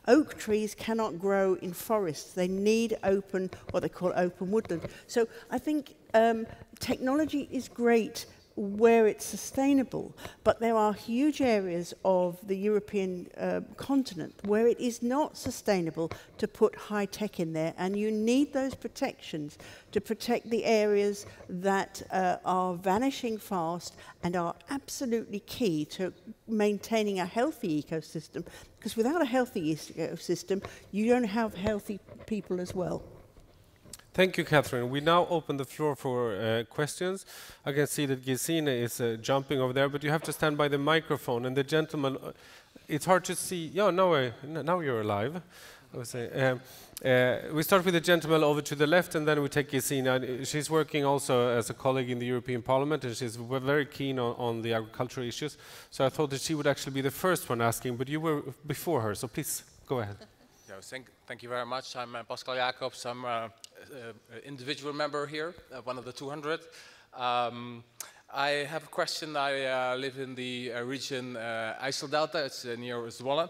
oak trees cannot grow in forests. They need open, what they call open woodland. So I think technology is great where it's sustainable, but there are huge areas of the European continent where it is not sustainable to put high tech in there, and you need those protections to protect the areas that are vanishing fast and are absolutely key to maintaining a healthy ecosystem, because without a healthy ecosystem, you don't have healthy people as well. Thank you, Catherine. We now open the floor for questions. I can see that Gesine is jumping over there, but you have to stand by the microphone. And the gentleman, it's hard to see. Yeah, now you're alive. I would say. We start with the gentleman over to the left, and then we take Gesine. She's working also as a colleague in the European Parliament, and she's very keen on the agricultural issues. So I thought that she would actually be the first one asking, but you were before her, so please go ahead. Thank you very much. I'm Pascal Jacobs. I'm an individual member here, one of the 200. I have a question. I live in the region IJssel Delta. It's near Zwolle.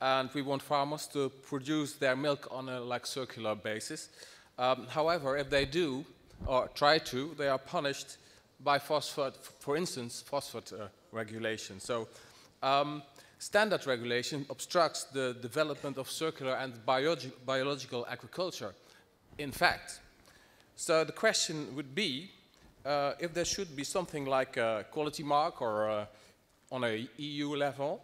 and we want farmers to produce their milk on a circular basis. However, if they do or try to, they are punished by phosphate, for instance, phosphate regulation. So standard regulation obstructs the development of circular and biological agriculture, in fact. So the question would be if there should be something like a quality mark or on a EU level,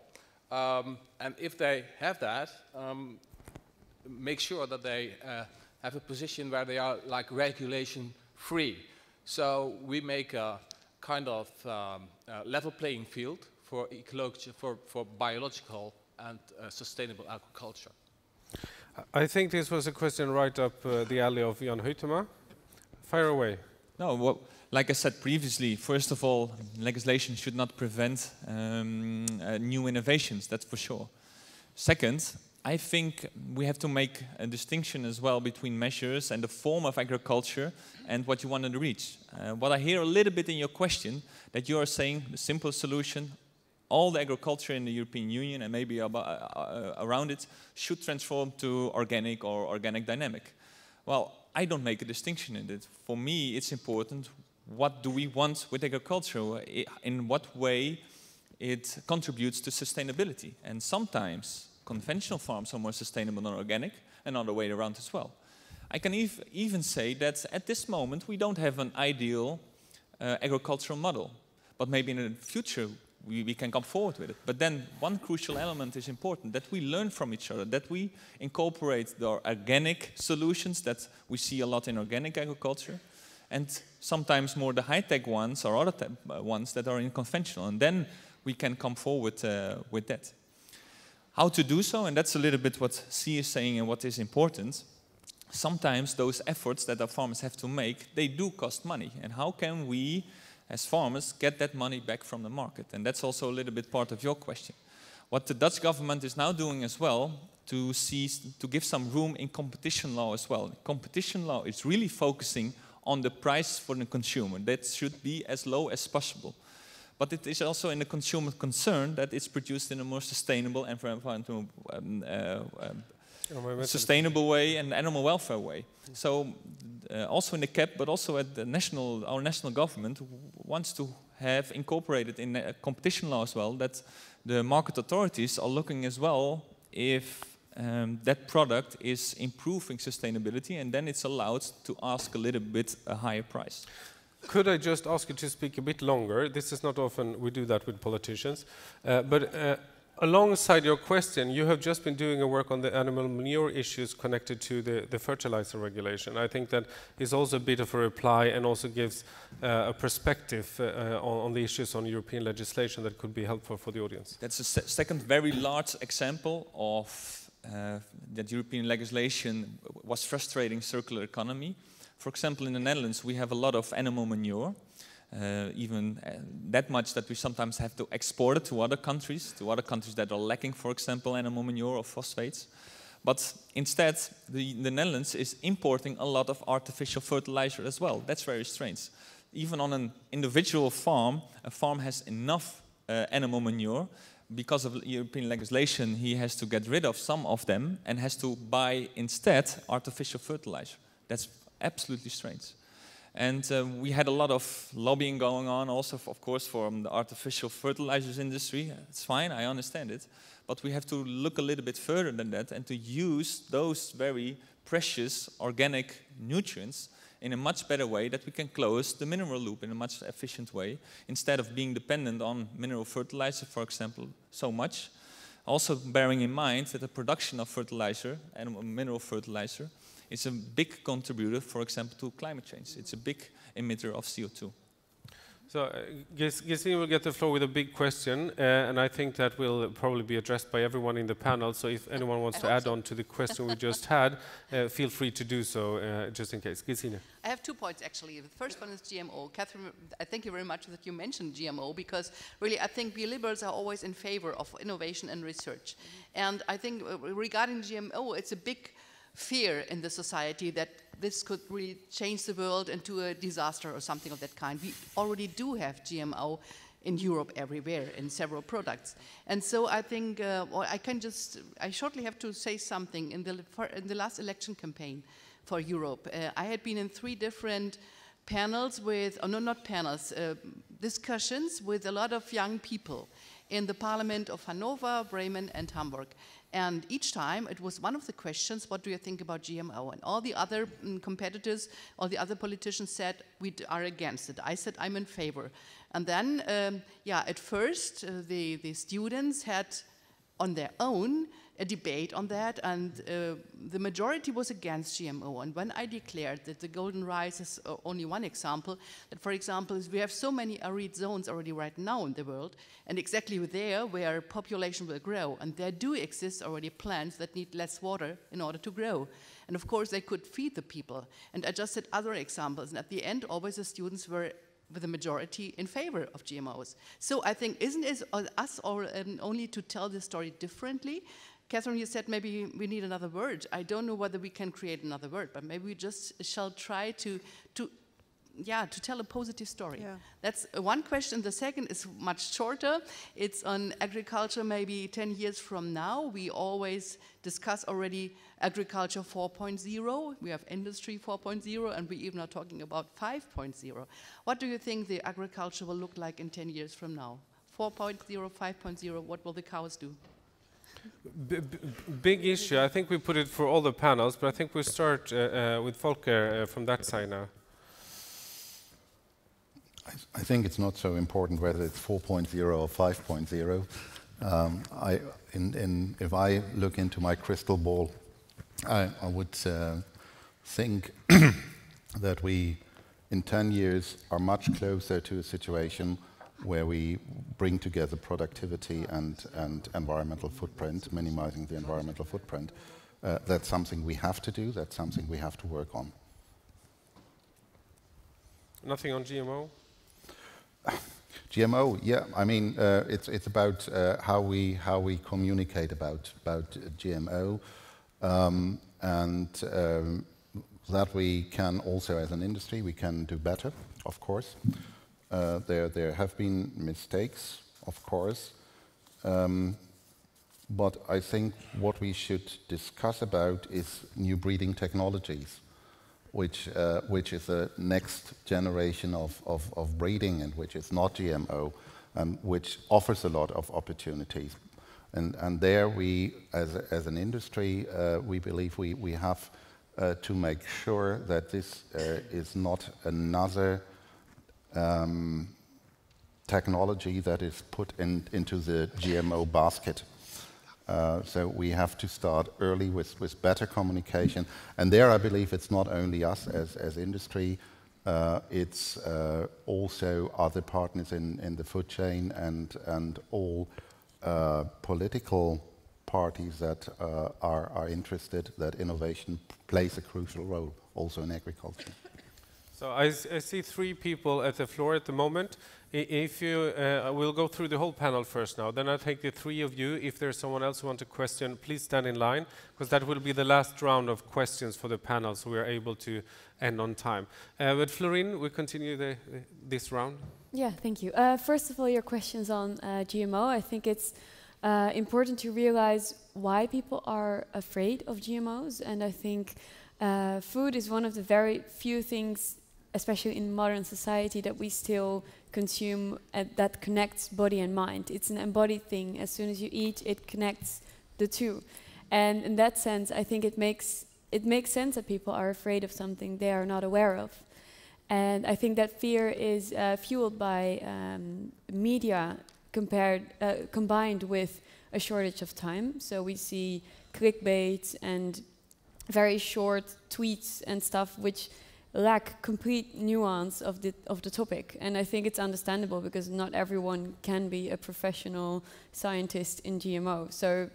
and if they have that, make sure that they have a position where they are regulation free. So we make a kind of level playing field for ecology, for biological and sustainable agriculture. I think this was a question right up the alley of Jan Huitema. Fire away. No, well, like I said previously, first of all, legislation should not prevent new innovations, that's for sure. Second, I think we have to make a distinction as well between measures and the form of agriculture and what you want to reach. What I hear a little bit in your question, that you are saying the simple solution, all the agriculture in the European Union and maybe around it should transform to organic or organic dynamic. Well, I don't make a distinction in it. For me, it's important, what do we want with agriculture? In what way it contributes to sustainability? And sometimes conventional farms are more sustainable than organic, and other way around as well. I can even say that at this moment we don't have an ideal agricultural model, but maybe in the future we can come forward with it. But then one crucial element is important, that we learn from each other, that we incorporate the organic solutions that we see a lot in organic agriculture, and sometimes more the high-tech ones or other ones that are in conventional, and then we can come forward with that. How to do so, and that's a little bit what C is saying and what is important. Sometimes those efforts that our farmers have to make, they do cost money. And how can we, as farmers, get that money back from the market? And that's also a little bit part of your question. What the Dutch government is now doing as well, to give some room in competition law as well. Competition law is really focusing on the price for the consumer. That should be as low as possible. But it is also in the consumer concern that it's produced in a more sustainable and sustainable way and animal welfare way. So also in the CAP, but also at the our national government wants to have incorporated in competition law as well that the market authorities are looking as well if that product is improving sustainability, and then it's allowed to ask a little bit a higher price. Could I just ask you to speak a bit longer? This is not often we do that with politicians. But alongside your question, you have just been doing a work on the animal manure issues connected to the fertilizer regulation. I think that is also a bit of a reply and also gives a perspective on the issues on European legislation that could be helpful for the audience. That's a second very large example of that European legislation was frustrating circular economy. For example, in the Netherlands, we have a lot of animal manure, even that much that we sometimes have to export it to other countries that are lacking, for example, animal manure or phosphates. But instead, the Netherlands is importing a lot of artificial fertilizer as well. That's very strange. Even on an individual farm, a farm has enough animal manure. Because of European legislation, he has to get rid of some of them and has to buy instead artificial fertilizer. That's absolutely strange. And we had a lot of lobbying going on also, of course, from the artificial fertilizers industry. It's fine, I understand it. But we have to look a little bit further than that and to use those very precious organic nutrients in a much better way, that we can close the mineral loop in a much efficient way, instead of being dependent on mineral fertilizer, for example, so much. Also bearing in mind that the production of fertilizer and mineral fertilizer is a big contributor, for example, to climate change. It's a big emitter of CO2. So, Gesine will get the floor with a big question, and I think that will probably be addressed by everyone in the panel. So if anyone wants to add on to the question we just had, feel free to do so, just in case. Gesine. I have 2 points, actually. The first one is GMO. Catherine, I thank you very much that you mentioned GMO, because really I think we liberals are always in favor of innovation and research. And I think regarding GMO, it's a big fear in the society that this could really change the world into a disaster or something of that kind. We already do have GMO in Europe everywhere in several products. And so I think, I shortly have to say something. In the last election campaign for Europe, I had been in 3 different panels with, not panels, discussions with a lot of young people in the Parliament of Hanover, Bremen and Hamburg. And each time it was one of the questions, what do you think about GMO? And all the other competitors, all the other politicians said, we are against it. I said, I'm in favor. And then, at first, the students had on their own a debate on that, and the majority was against GMO. And when I declared that the golden rice is only one example, that for example, we have so many arid zones already right now in the world, and exactly there where population will grow, and there do exist already plants that need less water in order to grow. And of course, they could feed the people. And I just said other examples, and at the end, always the students were with the majority in favor of GMOs. So I think, isn't it us or only to tell the story differently? Catherine, you said maybe we need another word. I don't know whether we can create another word, but maybe we just shall try to tell a positive story. Yeah. That's one question. The second is much shorter. It's on agriculture. Maybe 10 years from now, we always discuss already agriculture 4.0. We have industry 4.0, and we even are talking about 5.0. What do you think the agriculture will look like in 10 years from now? 4.0, 5.0, what will the cows do? Big issue. I think we put it for all the panels, but I think we'll start with Volker from that side now. I think it's not so important whether it's 4.0 or 5.0. If I look into my crystal ball, I would think that we, in 10 years, are much closer to a situation where we bring together productivity and environmental footprint, minimizing the environmental footprint. That's something we have to do, that's something we have to work on. Nothing on GMO? GMO, yeah. I mean, it's about how we communicate about GMO, and that we can also, as an industry, we can do better, of course. There have been mistakes, of course, but I think what we should discuss about is new breeding technologies, which is the next generation of breeding, and which is not GMO, and which offers a lot of opportunities. And there we, as an industry, we believe we have to make sure that this is not another technology that is put into the GMO basket. So we have to start early with better communication. And there I believe it's not only us as industry, it's also other partners in the food chain and all political parties that are interested that innovation plays a crucial role also in agriculture. So I see 3 people at the floor at the moment. If you, we'll go through the whole panel first now. Then I'll take the 3 of you. If there's someone else who wants a question, please stand in line, because that will be the last round of questions for the panel, so we are able to end on time. But Florine, we continue this round. Yeah, thank you. First of all, your questions on GMO. I think it's important to realize why people are afraid of GMOs, and I think food is one of the very few things, especially in modern society, that we still consume that connects body and mind. It's an embodied thing. As soon as you eat, it connects the two. And in that sense, I think it makes sense that people are afraid of something they are not aware of. And I think that fear is fueled by media combined with a shortage of time. So we see clickbait and very short tweets and stuff which lack complete nuance of the topic. And I think it's understandable, because not everyone can be a professional scientist in GMO. So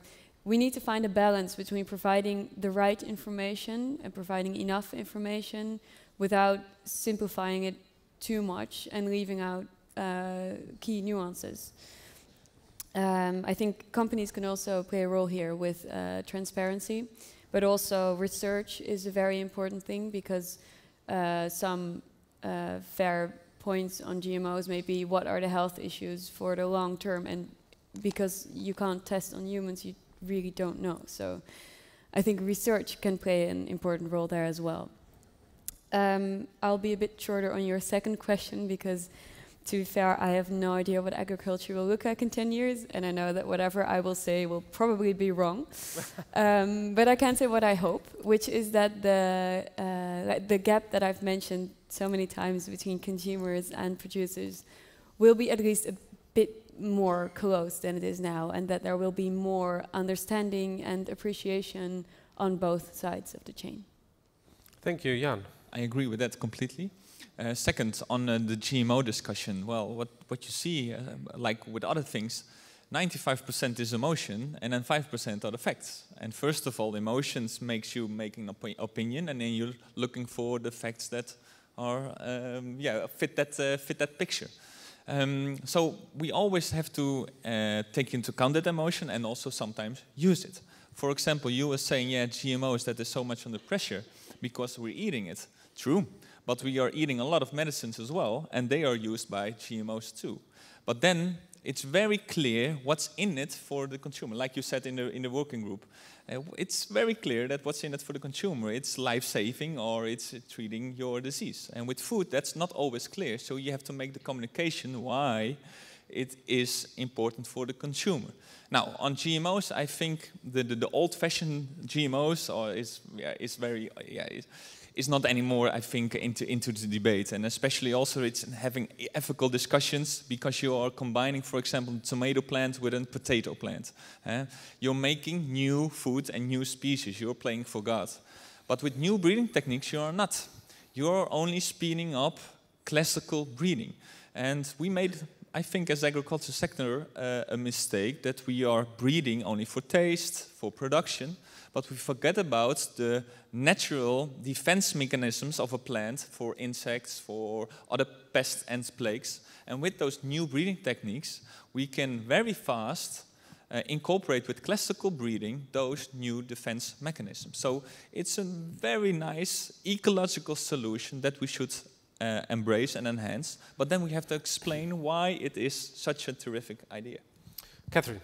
we need to find a balance between providing the right information and providing enough information without simplifying it too much and leaving out key nuances. I think companies can also play a role here with transparency, but also research is a very important thing, because some fair points on GMOs may be what are the health issues for the long term, and because you can't test on humans, you really don't know. So I think research can play an important role there as well. I'll be a bit shorter on your second question because, to be fair, I have no idea what agriculture will look like in 10 years, and I know that whatever I will say will probably be wrong. But I can say what I hope, which is that the gap that I've mentioned so many times between consumers and producers will be at least a bit more close than it is now, and that there will be more understanding and appreciation on both sides of the chain. Thank you, Jan. I agree with that completely. Second, on the GMO discussion, well, what you see, like with other things, 95% is emotion, and then 5% are the facts. And first of all, emotions makes you making an opinion, and then you're looking for the facts that are fit that picture. So we always have to take into account that emotion and also sometimes use it. For example, you were saying, yeah, GMOs, that is so much under pressure because we're eating it. True, but we are eating a lot of medicines as well, and they are used by GMOs too. But then it's very clear what's in it for the consumer. Like you said in the working group, it's very clear that what's in it for the consumer. It's life-saving or it's treating your disease. And with food, that's not always clear. So you have to make the communication why it is important for the consumer. Now, on GMOs, I think the old-fashioned GMOs is not anymore, I think, into the debate. And especially also it's having ethical discussions because you are combining, for example, a tomato plant with a potato plant. You're making new food and new species. You're playing for God. But with new breeding techniques, you are not. You're only speeding up classical breeding. And we made, I think, as agriculture sector, a mistake that we are breeding only for taste, for production, but we forget about the natural defense mechanisms of a plant for insects, for other pests and plagues. And with those new breeding techniques, we can very fast incorporate with classical breeding those new defense mechanisms. So it's a very nice ecological solution that we should embrace and enhance, but then we have to explain why it is such a terrific idea. Catherine.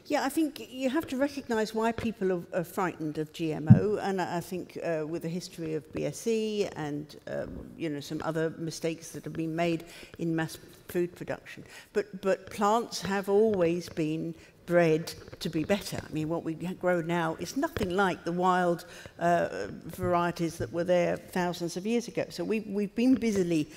Yeah, I think you have to recognise why people are frightened of GMO, and I think with the history of BSE and some other mistakes that have been made in mass food production. But plants have always been bred to be better. I mean, what we grow now is nothing like the wild varieties that were there thousands of years ago. So we've been busily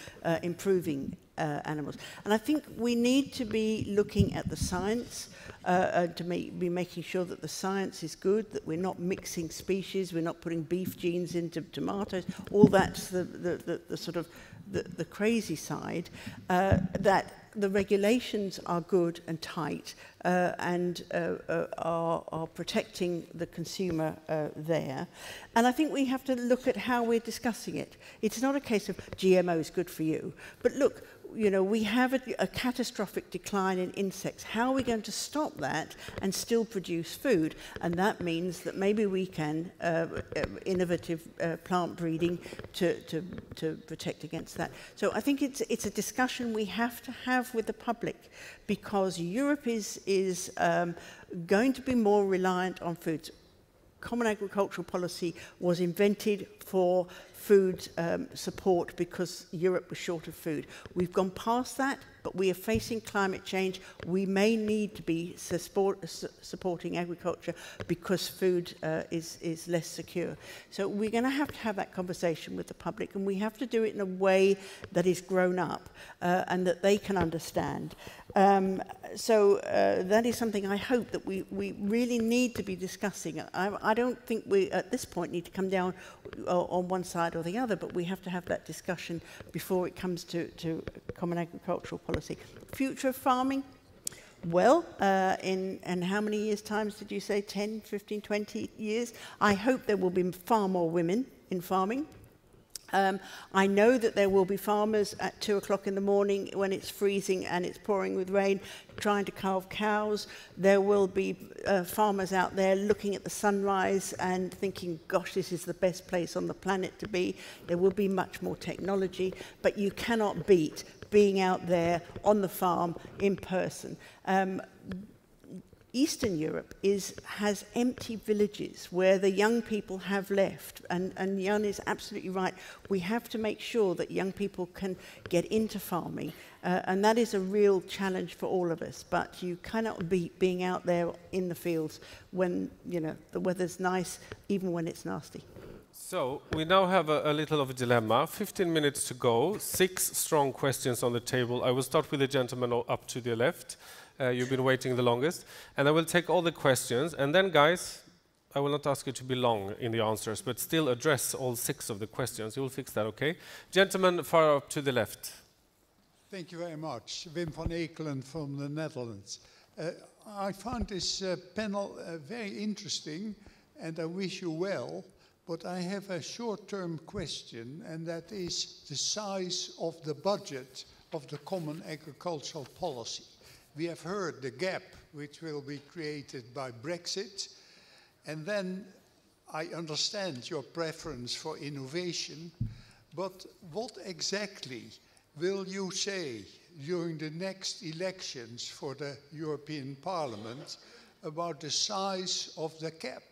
improving animals. And I think we need to be looking at the science, to be making sure that the science is good, that we're not mixing species, we're not putting beef genes into tomatoes. All that's the sort of the crazy side, that the regulations are good and tight and are protecting the consumer there. And I think we have to look at how we're discussing it. It's not a case of GMO is good for you, but look, we have a catastrophic decline in insects. How are we going to stop that and still produce food? And that means that maybe we can innovative plant breeding to protect against that. So I think it's a discussion we have to have with the public, because Europe is going to be more reliant on foods. Common agricultural policy was invented for food support because Europe was short of food. We've gone past that, but we are facing climate change. We may need to be supporting agriculture because food is less secure. So we're going to have that conversation with the public, and we have to do it in a way that is grown up and that they can understand. So that is something I hope that we really need to be discussing. I don't think we, at this point, need to come down on one side or the other, but we have to have that discussion before it comes to common agricultural policy. Future of farming? Well, in how many years' times did you say? 10, 15, 20 years? I hope there will be far more women in farming. I know that there will be farmers at 2 o'clock in the morning when it's freezing and it's pouring with rain trying to calve cows. There will be farmers out there looking at the sunrise and thinking, gosh, this is the best place on the planet to be. There will be much more technology, but you cannot beat being out there on the farm in person. Eastern Europe has empty villages where the young people have left, and Jan is absolutely right. We have to make sure that young people can get into farming, and that is a real challenge for all of us. But you cannot beat being out there in the fields when the weather's nice, even when it's nasty. So we now have a little of a dilemma. 15 minutes to go, 6 strong questions on the table. I will start with the gentleman up to the left. You've been waiting the longest. And I will take all the questions. And then, guys, I will not ask you to be long in the answers, but still address all 6 of the questions. You will fix that, okay? Gentleman far up to the left. Thank you very much. Wim van Ekelen from the Netherlands. I found this panel very interesting, and I wish you well. But I have a short-term question, and that is the size of the budget of the Common Agricultural Policy. We have heard the gap which will be created by Brexit, and then I understand your preference for innovation, but what exactly will you say during the next elections for the European Parliament about the size of the CAP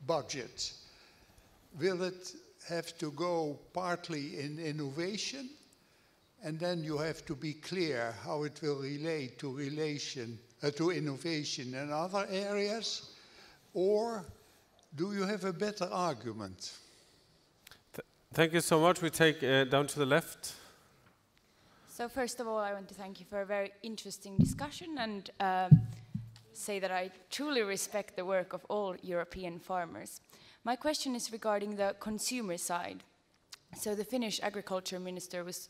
budget? Will it have to go partly in innovation? And then you have to be clear how it will relate to innovation in other areas? Or do you have a better argument? Thank you so much. We take down to the left. So first of all, I want to thank you for a very interesting discussion and say that I truly respect the work of all European farmers. My question is regarding the consumer side. So the Finnish agriculture minister was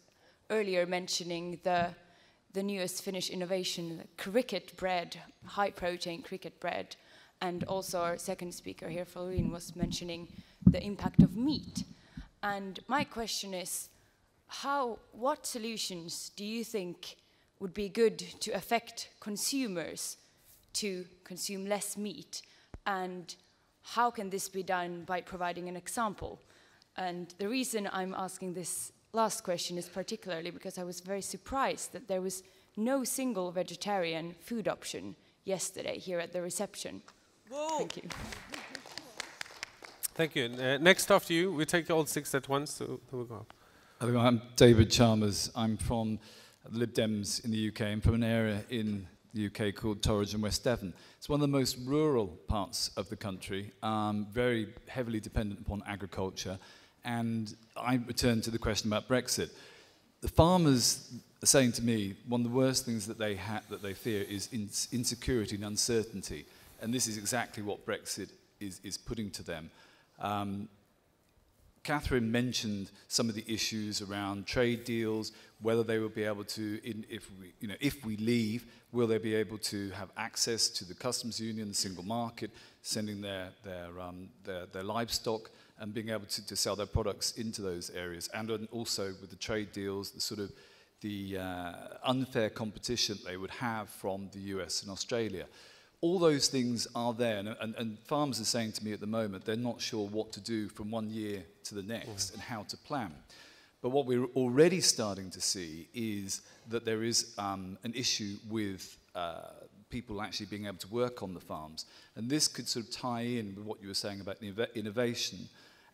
earlier mentioning the newest Finnish innovation, the cricket bread, high-protein cricket bread, and also our second speaker here, Florine, was mentioning the impact of meat. And my question is, what solutions do you think would be good to affect consumers to consume less meat? And how can this be done by providing an example? And the reason I'm asking this last question is particularly because I was very surprised that there was no single vegetarian food option yesterday here at the reception. Whoa. Thank you. Thank you. Next after you, we take all 6 at once, so we'll go up. I'm David Chalmers. I'm from the Lib Dems in the UK. I'm from an area in the UK called Torridge and West Devon. It's one of the most rural parts of the country, very heavily dependent upon agriculture. And I return to the question about Brexit. The farmers are saying to me, one of the worst things that they fear is insecurity and uncertainty. And this is exactly what Brexit is putting to them. Catherine mentioned some of the issues around trade deals, whether they will be able to, if we leave, will they be able to have access to the customs union, the single market, sending their livestock and being able to sell their products into those areas, and also with the trade deals, the unfair competition they would have from the US and Australia. All those things are there, and farmers are saying to me at the moment they're not sure what to do from one year to the next and how to plan. But what we're already starting to see is that there is an issue with people actually being able to work on the farms. And this could sort of tie in with what you were saying about innovation.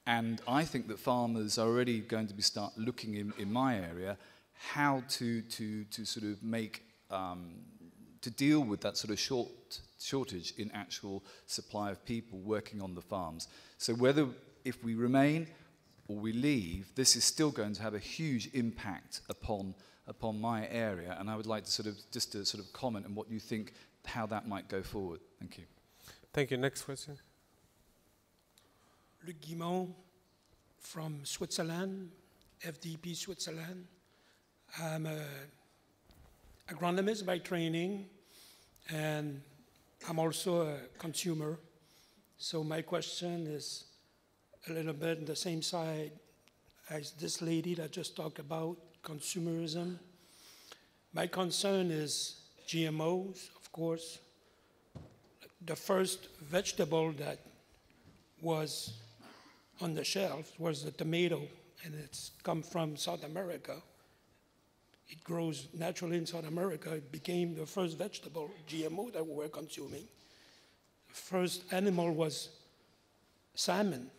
And I think that farmers are already going to be start looking in my area how to sort of make, to deal with that sort of shortage in actual supply of people working on the farms. So whether if we remain or we leave, this is still going to have a huge impact upon my area, and I would like to sort of comment on what you think, how that might go forward. Thank you. Thank you. Next question. Luc Guimond from Switzerland, FDP Switzerland. I'm an agronomist by training, and I'm also a consumer. So my question is a little bit on the same side as this lady that just talked about consumerism. My concern is GMOs, of course. The first vegetable that was on the shelf was the tomato, and it's come from South America. It grows naturally in South America. It became the first vegetable, GMO, that we were consuming. The first animal was salmon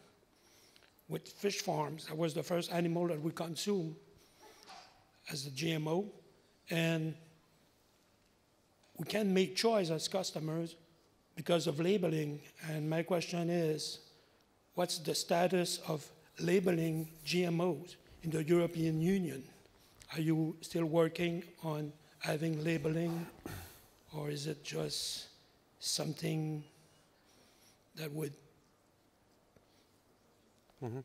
with fish farms. That was the first animal that we consumed as a GMO. And we can make choice as customers because of labeling. And my question is, what's the status of labeling GMOs in the European Union? Are you still working on having labeling, or is it just something that would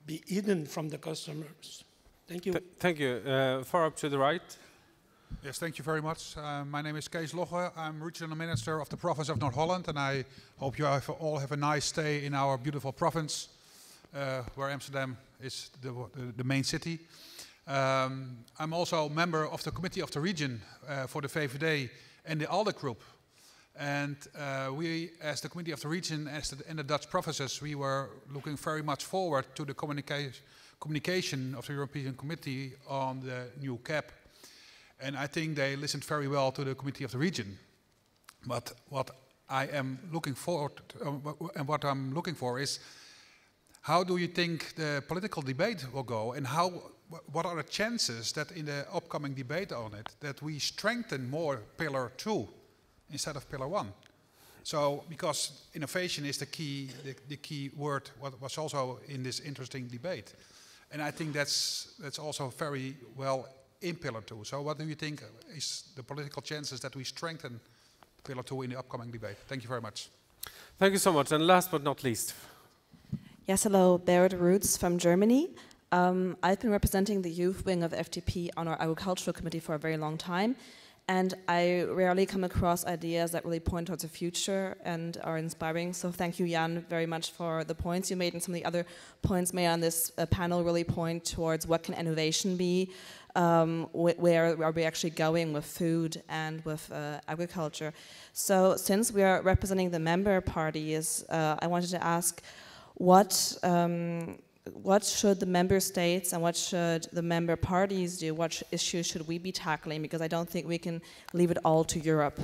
be hidden from the customers? Thank you. Thank you. Far up to the right. Yes, thank you very much. My name is Kees Logge. I'm Regional Minister of the Province of North Holland, and I hope you all have a nice stay in our beautiful province, where Amsterdam is the main city. I'm also a member of the Committee of the Region for the VVD and the ALDE group. And we, as the Committee of the Region and the Dutch provinces, we were looking very much forward to the communication of the European Committee on the new CAP. And I think they listened very well to the Committee of the Region. But what I am looking forward to, and what I'm looking for is, how do you think the political debate will go, and what are the chances that in the upcoming debate on it, that we strengthen more Pillar 2 instead of Pillar 1? So, because innovation is the key word, what was also in this interesting debate. And I think that's also very well in Pillar 2. So what do you think is the political chances that we strengthen Pillar 2 in the upcoming debate? Thank you very much. Thank you so much. And last but not least. Yes, hello, Berit Roots from Germany. I've been representing the youth wing of FDP on our agricultural committee for a very long time, and I rarely come across ideas that really point towards the future and are inspiring. So thank you, Jan, very much for the points you made, and some of the other points made on this panel really point towards what can innovation be, where are we actually going with food and with agriculture. So since we are representing the member parties, I wanted to ask, what should the member states and what should the member parties do? What issues should we be tackling? Because I don't think we can leave it all to Europe,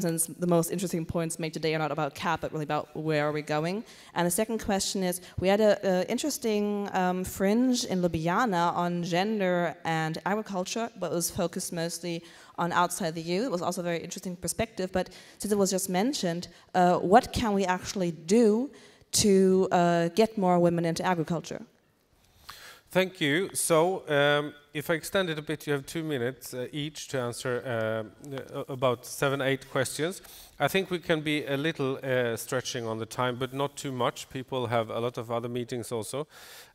since the most interesting points made today are not about CAP, but really about where are we going. And the second question is, we had an interesting fringe in Ljubljana on gender and agriculture, but it was focused mostly on outside the EU. It was also a very interesting perspective, but since it was just mentioned, what can we actually do to get more women into agriculture? Thank you. So, if I extend it a bit, you have 2 minutes each to answer about 7-8 questions. I think we can be a little stretching on the time, but not too much. People have a lot of other meetings also.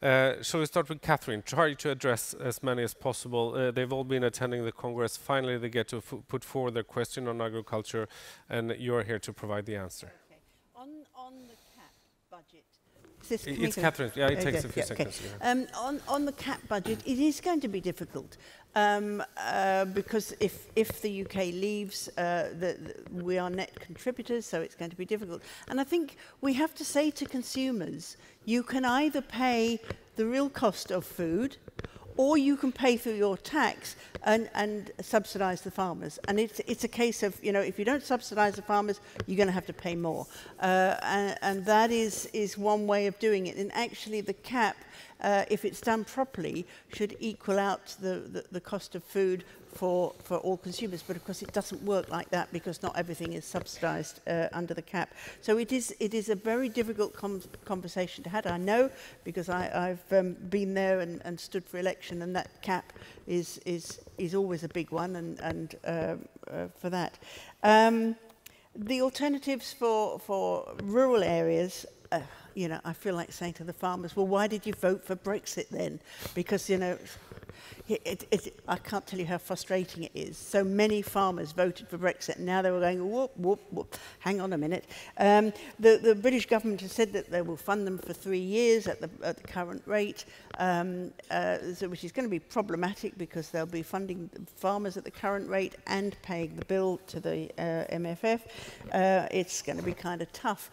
Shall we start with Catherine? Try to address as many as possible. They've all been attending the Congress. Finally, they get to put forward their question on agriculture, and you're here to provide the answer. Okay. On the CAP budget. It's Catherine. Yeah, it takes a few seconds. Yeah. On the CAP budget, it is going to be difficult because if the UK leaves, we are net contributors, so it's going to be difficult. And I think we have to say to consumers, you can either pay the real cost of food, or you can pay through your tax and subsidise the farmers. And it's a case of, you know, if you don't subsidise the farmers, you're going to have to pay more. And that is one way of doing it. And actually the CAP, if it's done properly, should equal out the cost of food for all consumers. But of course it doesn't work like that because not everything is subsidised under the CAP. So it is a very difficult conversation to have. I know because I've been there and stood for election, and that CAP is always a big one, and for that. The alternatives for rural areas, you know, I feel like saying to the farmers, well, why did you vote for Brexit then? Because, you know, I can't tell you how frustrating it is. So many farmers voted for Brexit, and now they were going, whoop, whoop, whoop. Hang on a minute. The British government has said that they will fund them for 3 years at the current rate, which is going to be problematic because they'll be funding farmers at the current rate and paying the bill to the MFF. It's going to be kind of tough.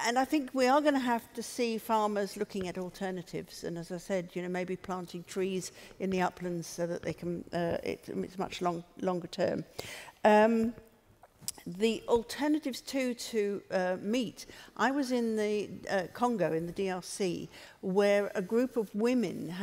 And I think we are going to have to see farmers looking at alternatives. And as I said, you know, maybe planting trees in the uplands so that they can, it's much longer term. The alternatives to meat. I was in the Congo, in the DRC, where a group of women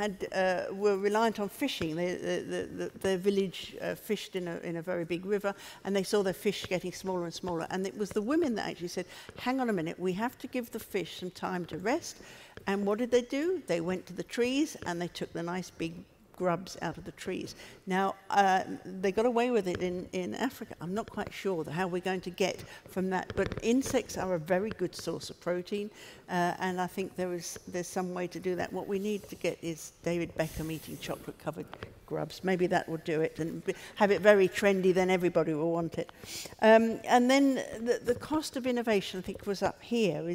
were reliant on fishing. Their village fished in a very big river, and they saw their fish getting smaller and smaller. And it was the women that actually said, hang on a minute, we have to give the fish some time to rest. And what did they do? They went to the trees and they took the nice big grubs out of the trees. Now, they got away with it in Africa. I'm not quite sure how we're going to get from that, but insects are a very good source of protein, and I think there's some way to do that. What we need to get is David Beckham eating chocolate-covered grubs. Maybe that will do it, and have it very trendy, then everybody will want it. And then the cost of innovation, I think, was up here,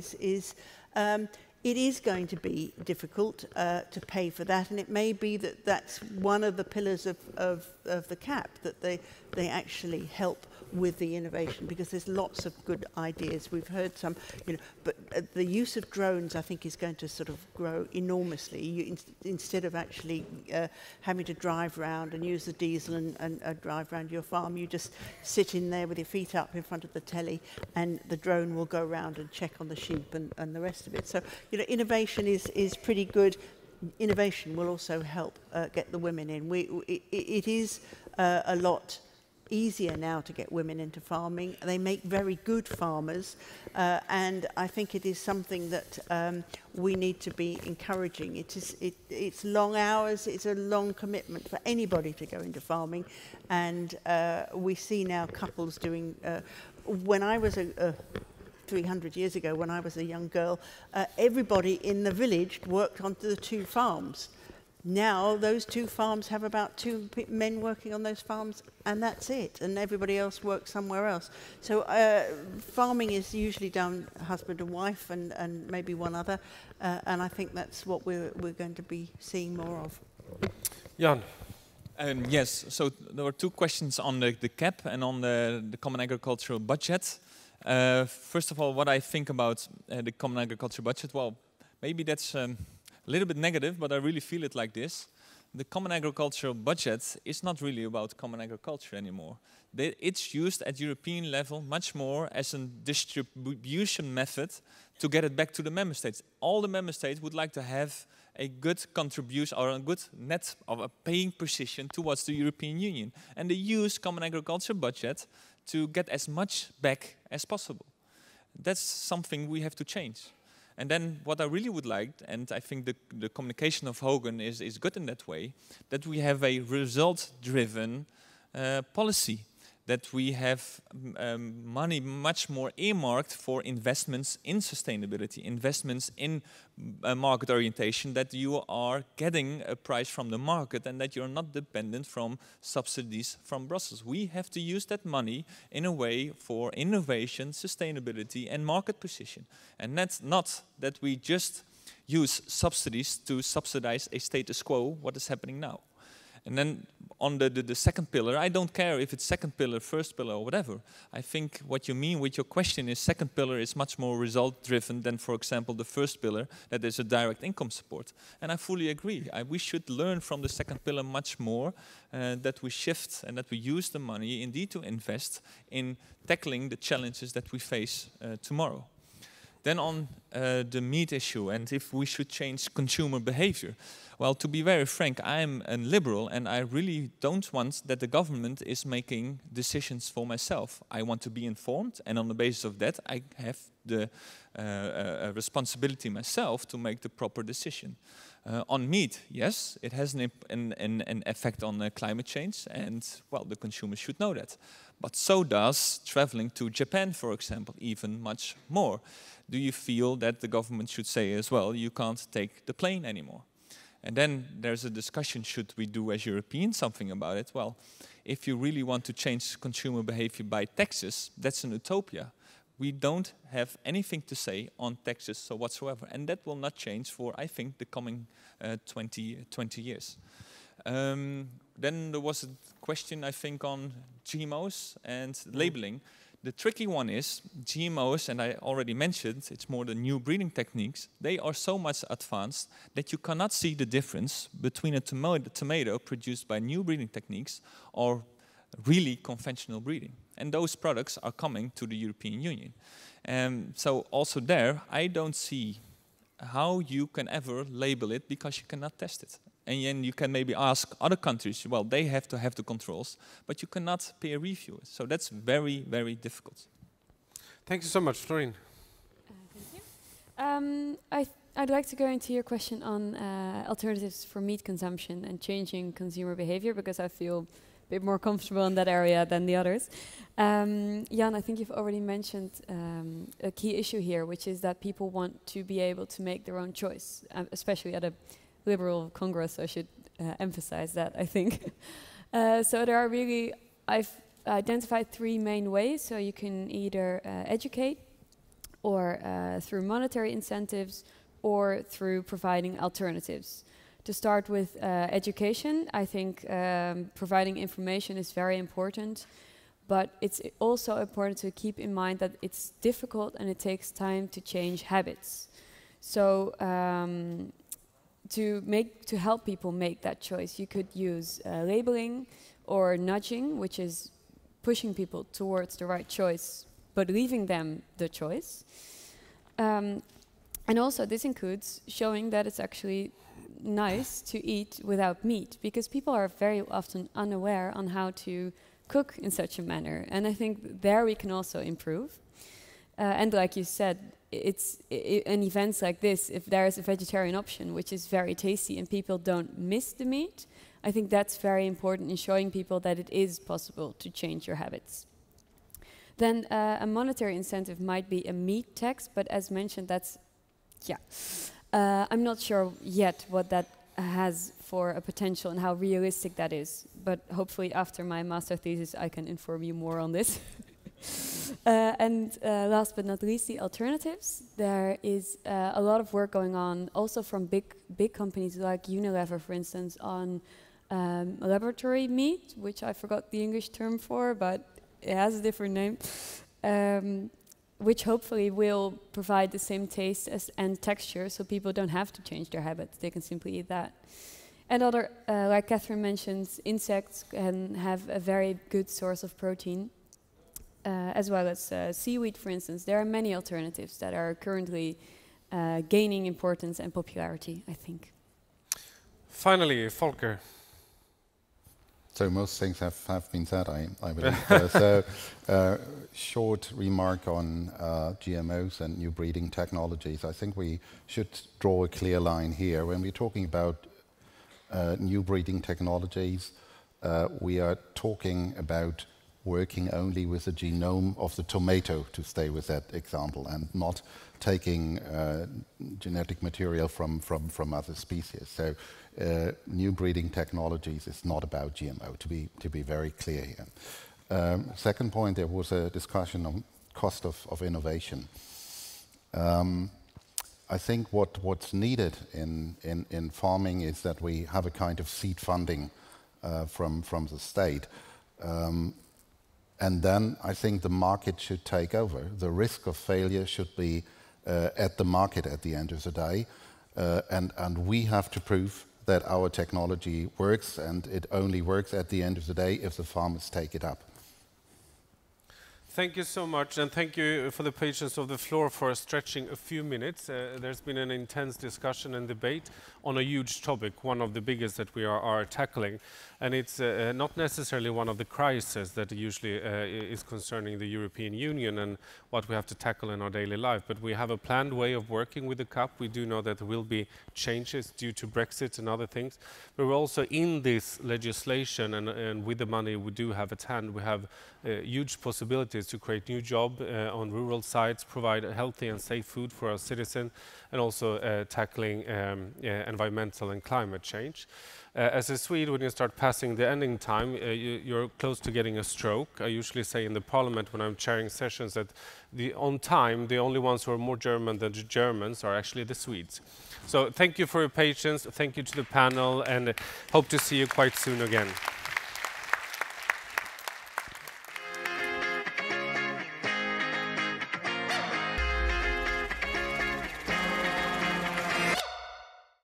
it is going to be difficult to pay for that, and it may be that that's one of the pillars of the CAP, that they actually help with the innovation, because there's lots of good ideas. We've heard some, you know, but the use of drones, I think, is going to sort of grow enormously. Instead of actually having to drive around and use the diesel and drive around your farm, you just sit in there with your feet up in front of the telly, and the drone will go around and check on the sheep and the rest of it. So, you know, innovation is pretty good. Innovation will also help get the women in. It is a lot easier now to get women into farming. They make very good farmers, and I think it is something that we need to be encouraging. It's long hours, it's a long commitment for anybody to go into farming, and we see now couples doing, when I was 300 years ago, when I was a young girl, everybody in the village worked on the 2 farms. Now those 2 farms have about 2 men working on those farms, and that's it, and everybody else works somewhere else. So farming is usually done husband and wife and maybe one other, and I think that's what we're going to be seeing more of. Jan. Yes, so there were 2 questions on the CAP and on the Common Agricultural Budget. First of all, what I think about the Common Agricultural Budget, well, maybe that's a little bit negative, but I really feel it like this. The Common Agricultural Budget is not really about common agriculture anymore. It's used at European level much more as a distribution method to get it back to the member states. All the member states would like to have a good contribution or a good net of a paying position towards the European Union. And they use Common Agricultural Budget to get as much back as possible. That's something we have to change. And then what I really would like, and I think the communication of Hogan is good in that way, that we have a result-driven policy, that we have money much more earmarked for investments in sustainability, investments in market orientation, that you are getting a price from the market and that you're not dependent from subsidies from Brussels. We have to use that money in a way for innovation, sustainability and market position. And that's not that we just use subsidies to subsidize a status quo, what is happening now. And then on the second pillar, I don't care if it's second pillar, first pillar, or whatever. I think what you mean with your question is second pillar is much more result-driven than, for example, the first pillar, that is a direct income support. And I fully agree. We should learn from the second pillar much more, that we shift and that we use the money indeed to invest in tackling the challenges that we face tomorrow. Then on the meat issue and if we should change consumer behavior. Well, to be very frank, I'm a liberal and I really don't want that the government is making decisions for myself. I want to be informed, and on the basis of that I have the responsibility myself to make the proper decision. On meat, yes, it has an effect on climate change, and well, the consumer should know that. But so does traveling to Japan, for example, even much more. Do you feel that the government should say as well, you can't take the plane anymore? And then there's a discussion, should we do as Europeans something about it? Well, if you really want to change consumer behavior by taxes, that's an utopia. We don't have anything to say on taxes so whatsoever. And that will not change for, I think, the coming 20 years. Then there was a question, I think, on GMOs and labeling. The tricky one is GMOs, and I already mentioned, it's more the new breeding techniques. They are so much advanced that you cannot see the difference between a tomato produced by new breeding techniques or really conventional breeding. And those products are coming to the European Union. So also there, I don't see how you can ever label it because you cannot test it. And then you can maybe ask other countries, well, they have to have the controls, but you cannot peer review it. So that's very, very difficult. Thank you so much, Florine. Thank you. I'd like to go into your question on alternatives for meat consumption and changing consumer behavior, because I feel a bit more comfortable in that area than the others. Jan, I think you've already mentioned a key issue here, which is that people want to be able to make their own choice, especially at a Liberal Congress, I should emphasize that, I think. So there are really, I've identified 3 main ways. So you can either educate, or through monetary incentives, or through providing alternatives. To start with education, I think providing information is very important, but it's also important to keep in mind that it's difficult and it takes time to change habits. So to help people make that choice, you could use labeling or nudging, which is pushing people towards the right choice, but leaving them the choice. And also this includes showing that it's actually nice to eat without meat, because people are very often unaware on how to cook in such a manner. And I think there we can also improve. And like you said, in events like this, if there is a vegetarian option which is very tasty and people don't miss the meat, I think that's very important in showing people that it is possible to change your habits. Then a monetary incentive might be a meat tax, but as mentioned, that's, I'm not sure yet what that has for a potential and how realistic that is, but hopefully after my master thesis I can inform you more on this. And last but not least, the alternatives. There is a lot of work going on also from big companies like Unilever, for instance, on laboratory meat, which I forgot the English term for, but it has a different name, which hopefully will provide the same taste and texture, so people don't have to change their habits. They can simply eat that. And other, like Catherine mentioned, insects can have a very good source of protein, as well as seaweed, for instance. There are many alternatives that are currently gaining importance and popularity, I think. Finally, Volker. So most things have been said, I believe. Short remark on GMOs and new breeding technologies. I think we should draw a clear line here. When we're talking about new breeding technologies, we are talking about working only with the genome of the tomato, to stay with that example, and not taking genetic material from other species. So new breeding technologies is not about GMO, to be very clear here. Second point, there was a discussion on cost of innovation. I think what's needed in farming is that we have a kind of seed funding from the state. And then I think the market should take over. The risk of failure should be at the market at the end of the day. And we have to prove that our technology works, and it only works at the end of the day if the farmers take it up. Thank you so much, and thank you for the patience of the floor for stretching a few minutes. There's been an intense discussion and debate on a huge topic, one of the biggest that we are tackling. And it's not necessarily one of the crises that usually is concerning the European Union and what we have to tackle in our daily life. But we have a planned way of working with the CAP. We do know that there will be changes due to Brexit and other things. But we're also in this legislation, and with the money we do have at hand, we have huge possibilities to create new jobs on rural sites, provide healthy and safe food for our citizens, and also tackling environmental and climate change. As a Swede, when you start passing the ending time, you're close to getting a stroke. I usually say in the parliament when I'm chairing sessions that on time, the only ones who are more German than the Germans are actually the Swedes. So thank you for your patience, thank you to the panel, and hope to see you quite soon again.